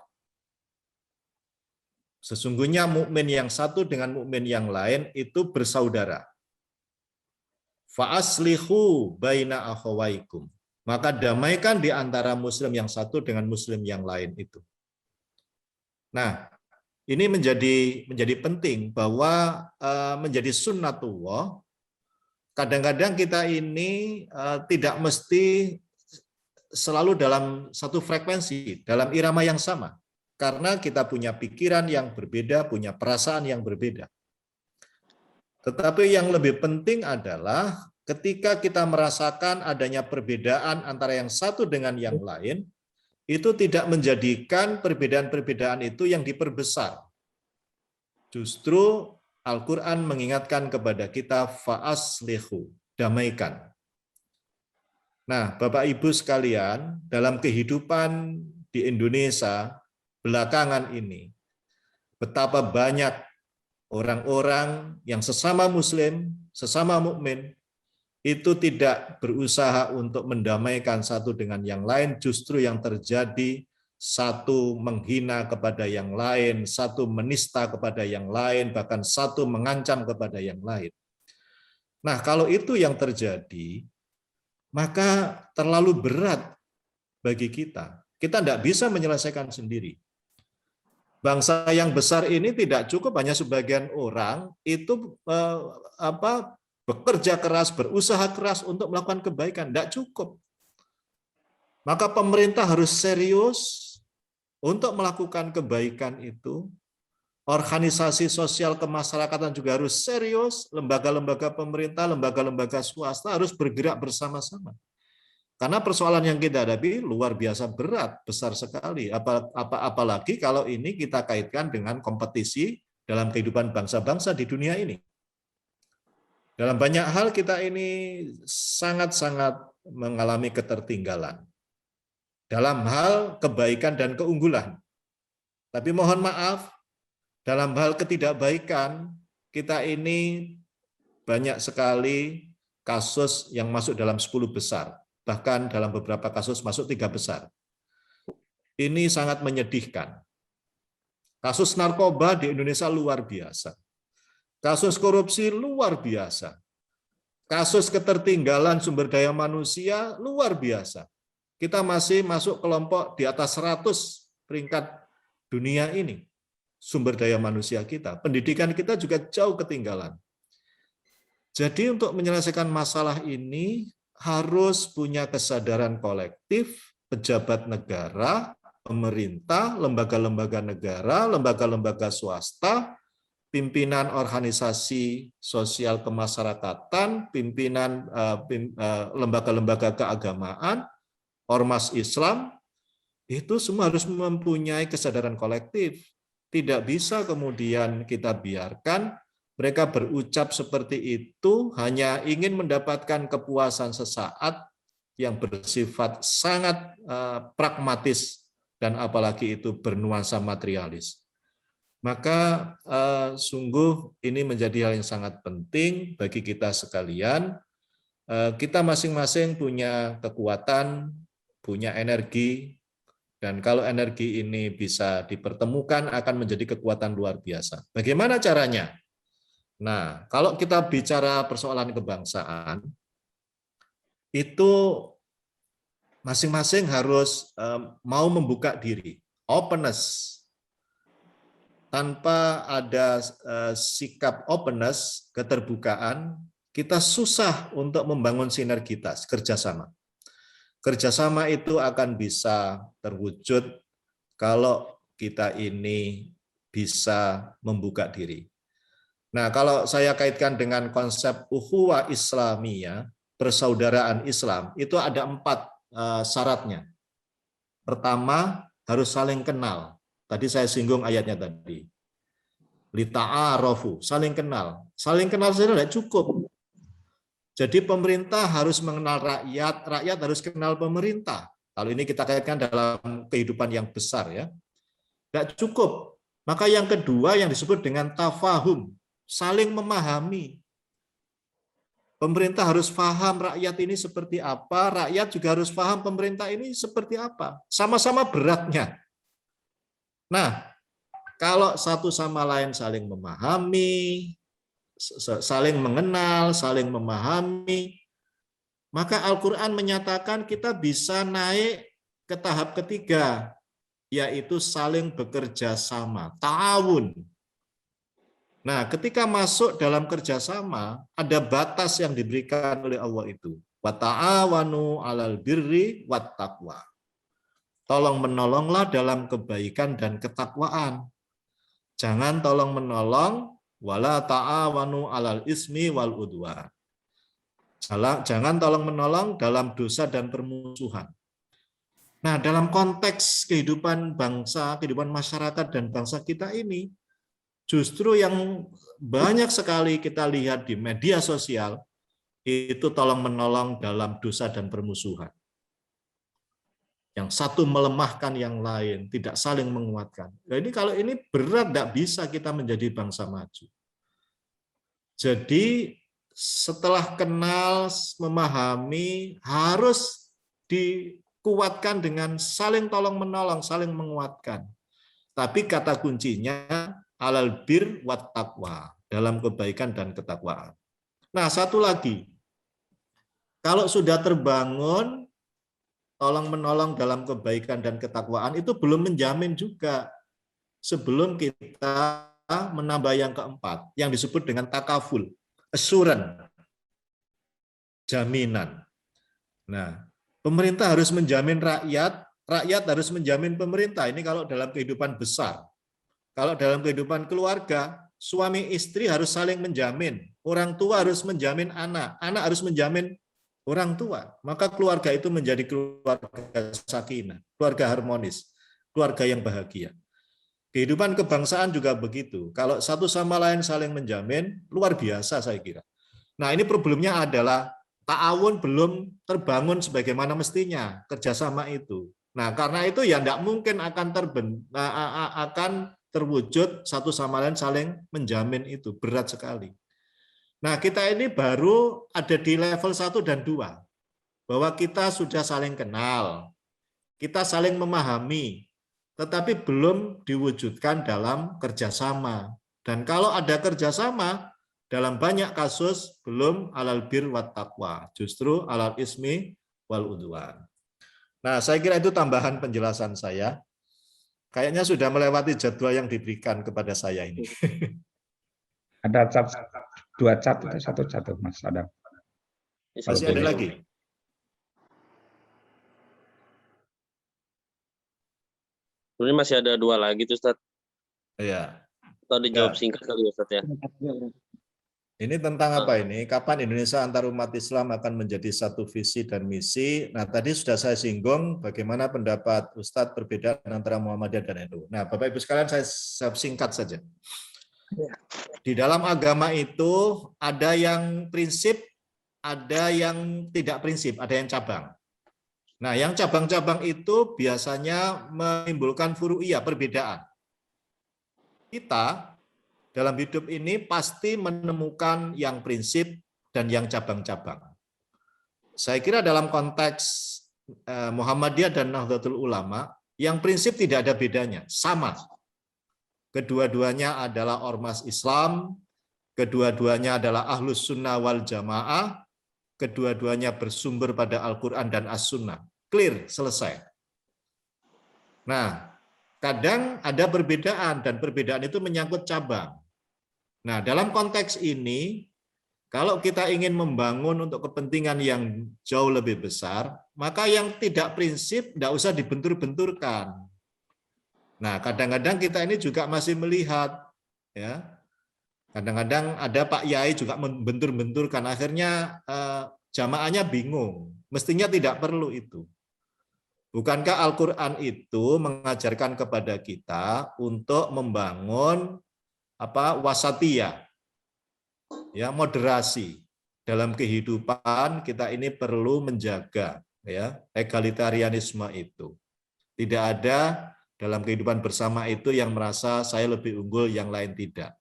Sesungguhnya mukmin yang satu dengan mukmin yang lain itu bersaudara. Fa'aslihu baina akhawaikum. Maka damaikan di antara muslim yang satu dengan muslim yang lain itu. Nah, ini menjadi penting bahwa menjadi sunnatullah. Kadang-kadang kita ini tidak mesti selalu dalam satu frekuensi, dalam irama yang sama. Karena kita punya pikiran yang berbeda, punya perasaan yang berbeda. Tetapi yang lebih penting adalah ketika kita merasakan adanya perbedaan antara yang satu dengan yang lain, itu tidak menjadikan perbedaan-perbedaan itu yang diperbesar. Justru Al-Quran mengingatkan kepada kita, fa'aslihu, damaikan. Nah, Bapak Ibu sekalian, dalam kehidupan di Indonesia belakangan ini, betapa banyak orang-orang yang sesama muslim, sesama mukmin, itu tidak berusaha untuk mendamaikan satu dengan yang lain, justru yang terjadi satu menghina kepada yang lain, satu menista kepada yang lain, bahkan satu mengancam kepada yang lain. Nah, kalau itu yang terjadi, maka terlalu berat bagi kita. Kita tidak bisa menyelesaikan sendiri. Bangsa yang besar ini tidak cukup hanya sebagian orang itu bekerja keras, berusaha keras untuk melakukan kebaikan. Tidak cukup. Maka pemerintah harus serius untuk melakukan kebaikan itu. Organisasi sosial kemasyarakatan juga harus serius. Lembaga-lembaga pemerintah, lembaga-lembaga swasta harus bergerak bersama-sama. Karena persoalan yang kita hadapi luar biasa berat, besar sekali. Apalagi kalau ini kita kaitkan dengan kompetisi dalam kehidupan bangsa-bangsa di dunia ini. Dalam banyak hal kita ini sangat-sangat mengalami ketertinggalan. Dalam hal kebaikan dan keunggulan. Tapi mohon maaf, dalam hal ketidakbaikan, kita ini banyak sekali kasus yang masuk dalam 10 besar. Bahkan dalam beberapa kasus masuk 3 besar. Ini sangat menyedihkan. Kasus narkoba di Indonesia luar biasa. Kasus korupsi luar biasa. Kasus ketertinggalan sumber daya manusia luar biasa. Kita masih masuk kelompok di atas 100 peringkat dunia ini. Sumber daya manusia kita. Pendidikan kita juga jauh ketinggalan. Jadi untuk menyelesaikan masalah ini, harus punya kesadaran kolektif, pejabat negara, pemerintah, lembaga-lembaga negara, lembaga-lembaga swasta, pimpinan organisasi sosial kemasyarakatan, pimpinan lembaga-lembaga keagamaan, ormas Islam, Itu semua harus mempunyai kesadaran kolektif. Tidak bisa kemudian kita biarkan mereka berucap seperti itu hanya ingin mendapatkan kepuasan sesaat yang bersifat sangat pragmatis dan apalagi itu bernuansa materialis. Maka sungguh ini menjadi hal yang sangat penting bagi kita sekalian. Kita masing-masing punya kekuatan, punya energi, dan kalau energi ini bisa dipertemukan akan menjadi kekuatan luar biasa. Bagaimana caranya? Nah, kalau kita bicara persoalan kebangsaan, itu masing-masing harus mau membuka diri, openness. Tanpa ada sikap openness, keterbukaan, kita susah untuk membangun sinergitas, kerjasama. Kerjasama itu akan bisa terwujud kalau kita ini bisa membuka diri. Nah, kalau saya kaitkan dengan konsep ukhuwah Islamiyah, persaudaraan Islam, itu ada 4 syaratnya. Pertama, harus saling kenal. Tadi saya singgung ayatnya tadi. Lita'arofu, saling kenal. Saling kenal saja tidak cukup. Jadi pemerintah harus mengenal rakyat, rakyat harus kenal pemerintah. Kalau ini kita kaitkan dalam kehidupan yang besar ya. Tidak cukup. Maka yang kedua yang disebut dengan tafahum, saling memahami. Pemerintah harus paham rakyat ini seperti apa, rakyat juga harus paham pemerintah ini seperti apa. Sama-sama beratnya. Nah, kalau satu sama lain saling memahami, saling mengenal, saling memahami, maka Al-Quran menyatakan kita bisa naik ke tahap ketiga, yaitu saling bekerja sama, ta'awun. Nah, ketika masuk dalam kerjasama, ada batas yang diberikan oleh Allah itu. Wa ta'awanu 'alal birri wat taqwa. Tolong menolonglah dalam kebaikan dan ketakwaan. Jangan tolong menolong wala ta'awanu 'alal ismi wal udwan. Jangan tolong menolong dalam dosa dan permusuhan. Nah, dalam konteks kehidupan bangsa, kehidupan masyarakat dan bangsa kita ini, justru yang banyak sekali kita lihat di media sosial, itu tolong menolong dalam dosa dan permusuhan. Yang satu melemahkan yang lain, tidak saling menguatkan. Nah, ini kalau ini berat, tidak bisa kita menjadi bangsa maju. Jadi setelah kenal, memahami, harus dikuatkan dengan saling tolong menolong, saling menguatkan. Tapi kata kuncinya alal bir wat taqwa, dalam kebaikan dan ketakwaan. Nah, satu lagi. Kalau sudah terbangun tolong menolong dalam kebaikan dan ketakwaan itu belum menjamin juga sebelum kita menambah yang keempat yang disebut dengan takaful, assurance, jaminan. Nah, pemerintah harus menjamin rakyat, rakyat harus menjamin pemerintah. Ini kalau dalam kehidupan besar. Kalau dalam kehidupan keluarga, suami istri harus saling menjamin. Orang tua harus menjamin anak, anak harus menjamin orang tua. Maka keluarga itu menjadi keluarga sakinah, keluarga harmonis, keluarga yang bahagia. Kehidupan kebangsaan juga begitu. Kalau satu sama lain saling menjamin, luar biasa saya kira. Nah, ini problemnya adalah ta'awun belum terbangun sebagaimana mestinya, kerjasama itu. Nah, karena itu ya tidak mungkin akan terwujud satu sama lain saling menjamin itu. Berat sekali. Nah, kita ini baru ada di level 1 dan 2. Bahwa kita sudah saling kenal, kita saling memahami, tetapi belum diwujudkan dalam kerjasama. Dan kalau ada kerjasama, dalam banyak kasus belum alal bir wat taqwa, justru alal ismi wal udwan. Nah, saya kira itu tambahan penjelasan saya. Kayaknya sudah melewati jadwal yang diberikan kepada saya ini. Ada cat, 2 cat itu 1 cat, Mas Adam. Masih ada lagi? Sebenarnya masih ada 2 lagi tuh, Ustaz. Iya. Atau dijawab Ya. singkat kali ya, Ustaz ya. Ini tentang apa ini? Kapan Indonesia antar umat Islam akan menjadi satu visi dan misi? Nah, tadi sudah saya singgung bagaimana pendapat Ustadz perbedaan antara Muhammadiyah dan NU. Nah, Bapak Ibu sekalian, saya singkat saja. Di dalam agama itu ada yang prinsip, ada yang tidak prinsip, ada yang cabang. Nah, yang cabang-cabang itu biasanya menimbulkan furu'iyah, perbedaan. Kita dalam hidup ini pasti menemukan yang prinsip dan yang cabang-cabang. Saya kira dalam konteks Muhammadiyah dan Nahdlatul Ulama, yang prinsip tidak ada bedanya, sama. Kedua-duanya adalah ormas Islam, kedua-duanya adalah Ahlus Sunnah wal Jamaah, kedua-duanya bersumber pada Al-Quran dan As-Sunnah. Clear, selesai. Nah, kadang ada perbedaan, dan perbedaan itu menyangkut cabang. Nah, dalam konteks ini, kalau kita ingin membangun untuk kepentingan yang jauh lebih besar, maka yang tidak prinsip tidak usah dibentur-benturkan. Nah, kadang-kadang kita ini juga masih melihat, ya, kadang-kadang ada Pak Yai juga membentur-benturkan, akhirnya jamaahnya bingung. Mestinya tidak perlu itu. Bukankah Al-Quran itu mengajarkan kepada kita untuk membangun wasatiyah, ya, moderasi dalam kehidupan kita ini perlu menjaga, ya, egalitarianisme itu. Tidak ada dalam kehidupan bersama itu yang merasa saya lebih unggul, yang lain tidak.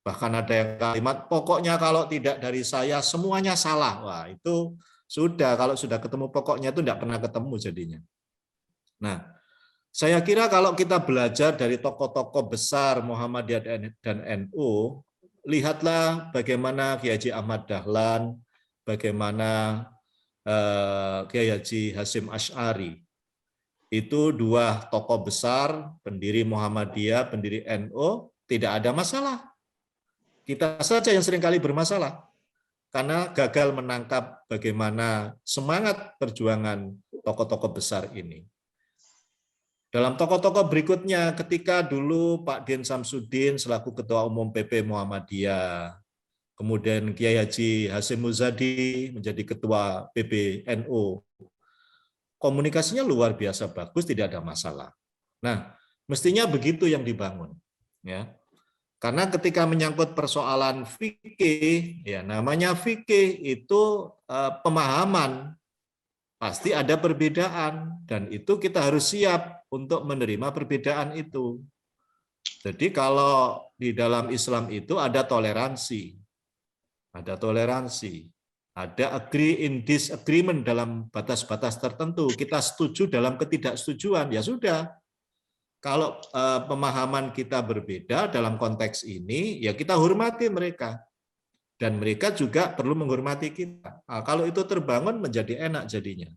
Bahkan ada yang kalimat pokoknya kalau tidak dari saya semuanya salah. Wah, itu sudah, kalau sudah ketemu pokoknya itu tidak pernah ketemu jadinya. Nah, saya kira kalau kita belajar dari tokoh-tokoh besar Muhammadiyah dan NU, lihatlah bagaimana Kiai Haji Ahmad Dahlan, bagaimana Kiai Haji Hasyim Asy'ari. Itu dua tokoh besar, pendiri Muhammadiyah, pendiri NU, tidak ada masalah. Kita saja yang seringkali bermasalah, karena gagal menangkap bagaimana semangat perjuangan tokoh-tokoh besar ini. Dalam tokoh-tokoh berikutnya, ketika dulu Pak Din Samsudin selaku Ketua Umum PP Muhammadiyah, kemudian Kiai Haji Hasyim Muzadi menjadi Ketua PBNU, komunikasinya luar biasa bagus, tidak ada masalah. Nah, mestinya begitu yang dibangun, ya. Karena ketika menyangkut persoalan fikih, ya namanya fikih itu pemahaman. Pasti ada perbedaan, dan itu kita harus siap untuk menerima perbedaan itu. Jadi kalau di dalam Islam itu ada toleransi, ada agree in disagreement dalam batas-batas tertentu. Kita setuju dalam ketidaksetujuan, ya sudah. Kalau pemahaman kita berbeda dalam konteks ini, ya kita hormati mereka. Dan mereka juga perlu menghormati kita. Nah, kalau itu terbangun menjadi enak jadinya.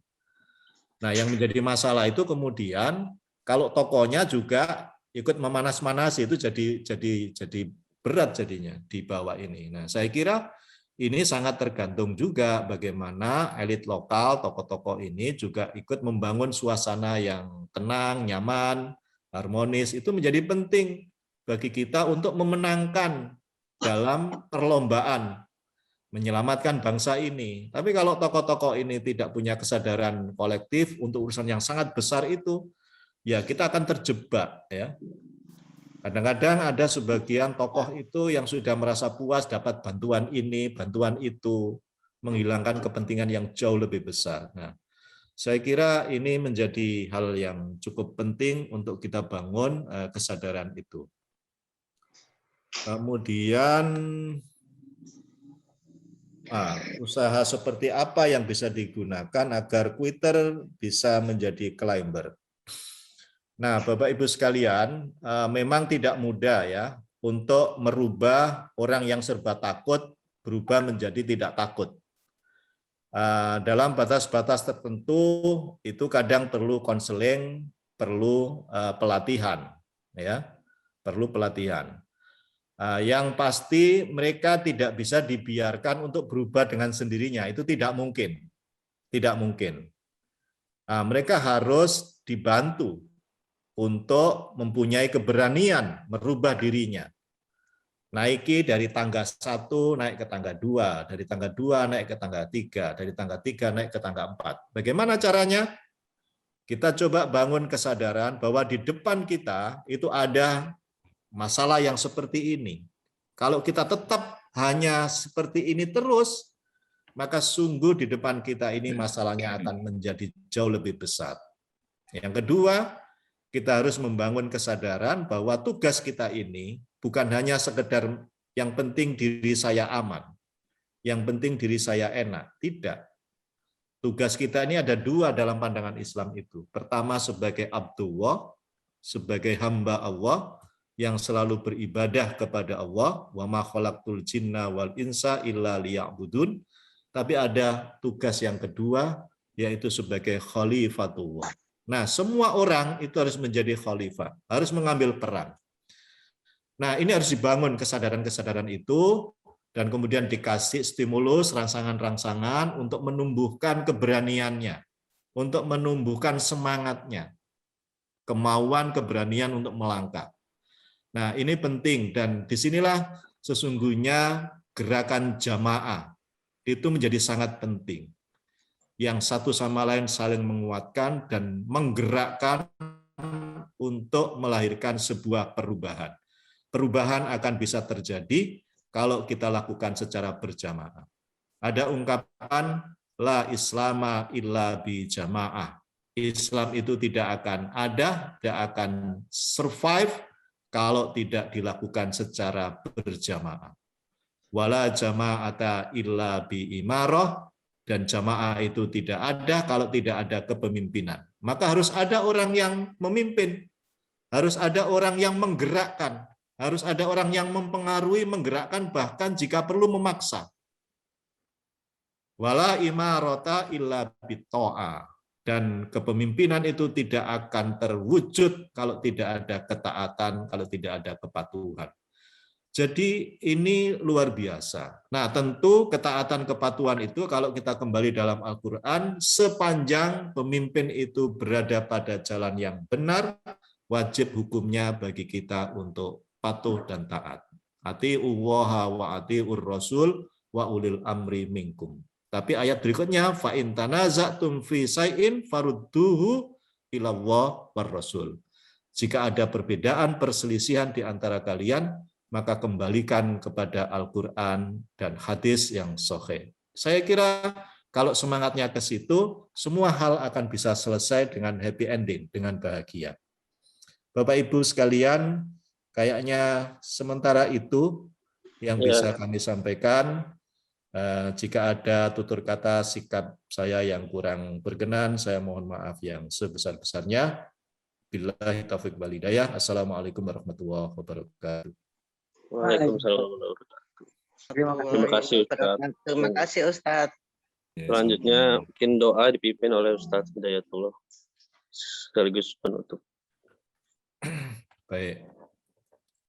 Nah, yang menjadi masalah itu kemudian kalau tokohnya juga ikut memanas-manasi, itu jadi berat jadinya di bawah ini. Nah, saya kira ini sangat tergantung juga bagaimana elit lokal, tokoh-tokoh ini juga ikut membangun suasana yang tenang, nyaman, harmonis. Itu menjadi penting bagi kita untuk memenangkan dalam perlombaan menyelamatkan bangsa ini. Tapi kalau tokoh-tokoh ini tidak punya kesadaran kolektif untuk urusan yang sangat besar itu, ya kita akan terjebak, ya. Kadang-kadang ada sebagian tokoh itu yang sudah merasa puas dapat bantuan ini, bantuan itu, menghilangkan kepentingan yang jauh lebih besar. Nah, saya kira ini menjadi hal yang cukup penting untuk kita bangun kesadaran itu. Kemudian usaha seperti apa yang bisa digunakan agar Twitter bisa menjadi climber. Nah, Bapak Ibu sekalian, memang tidak mudah ya untuk merubah orang yang serba takut berubah menjadi tidak takut. Dalam batas-batas tertentu itu kadang perlu konseling, perlu pelatihan, ya, perlu pelatihan. Yang pasti mereka tidak bisa dibiarkan untuk berubah dengan sendirinya, itu tidak mungkin, tidak mungkin. Mereka harus dibantu untuk mempunyai keberanian merubah dirinya. Naiki dari tangga 1 naik ke tangga 2, dari tangga 2 naik ke tangga 3, dari tangga 3 naik ke tangga 4. Bagaimana caranya? Kita coba bangun kesadaran bahwa di depan kita itu ada masalah yang seperti ini. Kalau kita tetap hanya seperti ini terus, maka sungguh di depan kita ini masalahnya akan menjadi jauh lebih besar. Yang kedua, kita harus membangun kesadaran bahwa tugas kita ini bukan hanya sekedar yang penting diri saya aman, yang penting diri saya enak. Tidak. Tugas kita ini ada 2 dalam pandangan Islam itu. Pertama sebagai Abdullah, sebagai hamba Allah yang selalu beribadah kepada Allah, wa ma khalaqtul jinna wal insa illa liya'budun. Tapi ada tugas yang kedua, yaitu sebagai khalifatullah. Nah, semua orang itu harus menjadi khalifah, harus mengambil peran. Nah, ini harus dibangun kesadaran-kesadaran itu, dan kemudian dikasih stimulus, rangsangan-rangsangan untuk menumbuhkan keberaniannya, untuk menumbuhkan semangatnya, kemauan, keberanian untuk melangkah. Nah, ini penting, dan disinilah sesungguhnya gerakan jamaah itu menjadi sangat penting. Yang satu sama lain saling menguatkan dan menggerakkan untuk melahirkan sebuah perubahan. Perubahan akan bisa terjadi kalau kita lakukan secara berjamaah. Ada ungkapan, la islama illa bi jamaah. Islam itu tidak akan ada, tidak akan survive kalau tidak dilakukan secara berjamaah. Wala jama'ata illa bi imarah, dan jamaah itu tidak ada kalau tidak ada kepemimpinan. Maka harus ada orang yang memimpin, harus ada orang yang menggerakkan, harus ada orang yang mempengaruhi, menggerakkan, bahkan jika perlu memaksa. Wala imarata illa bitta'ah. Dan kepemimpinan itu tidak akan terwujud kalau tidak ada ketaatan, kalau tidak ada kepatuhan. Jadi ini luar biasa. Nah, tentu ketaatan kepatuhan itu kalau kita kembali dalam Al-Quran, sepanjang pemimpin itu berada pada jalan yang benar, wajib hukumnya bagi kita untuk patuh dan taat. Ati'ullaha wa ati'ur rasul wa ulil amri minkum. Tapi ayat berikutnya, fa in tanaza'tum fi syai'in farudduhu ilallah war rasul. Jika ada perbedaan, perselisihan di antara kalian, maka kembalikan kepada Al-Quran dan hadis yang sahih. Saya kira kalau semangatnya ke situ, semua hal akan bisa selesai dengan happy ending, dengan bahagia. Bapak Ibu sekalian, kayaknya sementara itu yang bisa kami sampaikan. Jika ada tutur kata sikap saya yang kurang berkenan, saya mohon maaf yang sebesar-besarnya. Billahi taufiq wal hidayah. Assalamualaikum warahmatullahi wabarakatuh. Waalaikumsalam warahmatullahi wabarakatuh. Terima kasih Ustaz. Terima kasih Ustaz. Selanjutnya mungkin doa dipimpin oleh Ustaz Hidayatullah sekaligus penutup. Baik.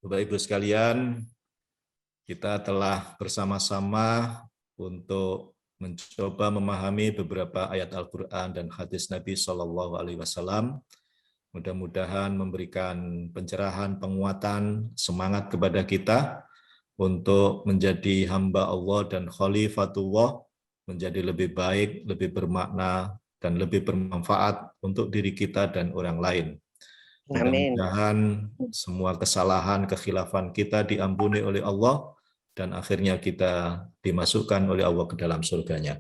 Bapak Ibu sekalian, kita telah bersama-sama untuk mencoba memahami beberapa ayat Al-Quran dan hadis Nabi SAW. Mudah-mudahan memberikan pencerahan, penguatan, semangat kepada kita untuk menjadi hamba Allah dan khalifatullah, menjadi lebih baik, lebih bermakna, dan lebih bermanfaat untuk diri kita dan orang lain. Mudah-mudahan semua kesalahan, kekhilafan kita diampuni oleh Allah, dan akhirnya kita dimasukkan oleh Allah ke dalam surganya.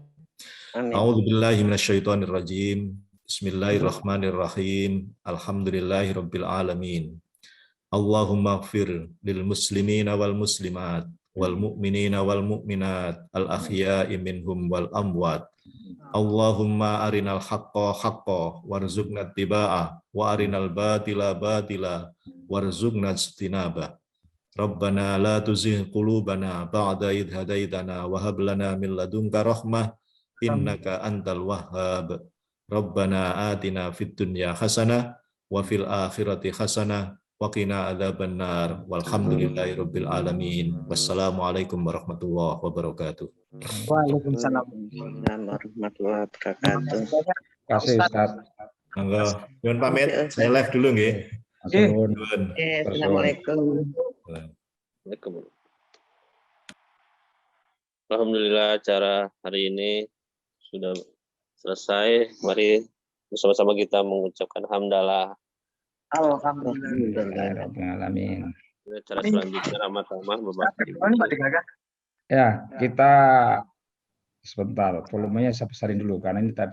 A'udzubillahi minasyaitonirrajim. Bismillahirrahmanirrahim. Alhamdulillahirabbil alamin. Allahumma ighfir lil muslimina wal muslimat wal mu'minina wal mu'minat al ahya'i minhum wal amwat. Allahumma arinal haqqa haqqa warzuqna ittiba'ah wa arinal batila batila warzuqna ijtinabah. Rabbana la tuzigh qulubana ba'da idh hadaitana wa hab lana min ladunka rahmah innaka antal wahhab. Rabbana atina fid dunya hasanah wa fil akhirati hasanah wa qina adzabannar. Walhamdulillahirabbil alamin. Wassalamualaikum warahmatullahi wabarakatuh. Waalaikumsalam warahmatullahi wabarakatuh. Terima kasih Ustaz. Monggo, nyuwun pamit. Saya live dulu nggih. Nuwun. Assalamualaikum. Waalaikumsalam. Alhamdulillah acara hari ini sudah selesai. Mari bersama-sama kita mengucapkan hamdalah. Alhamdulillah. Alamin. Acara selanjutnya ramah-tamah Bapak Ibu. Ini Pak Digaga. Ya, kita sebentar volumenya saya besarin dulu karena ini tadi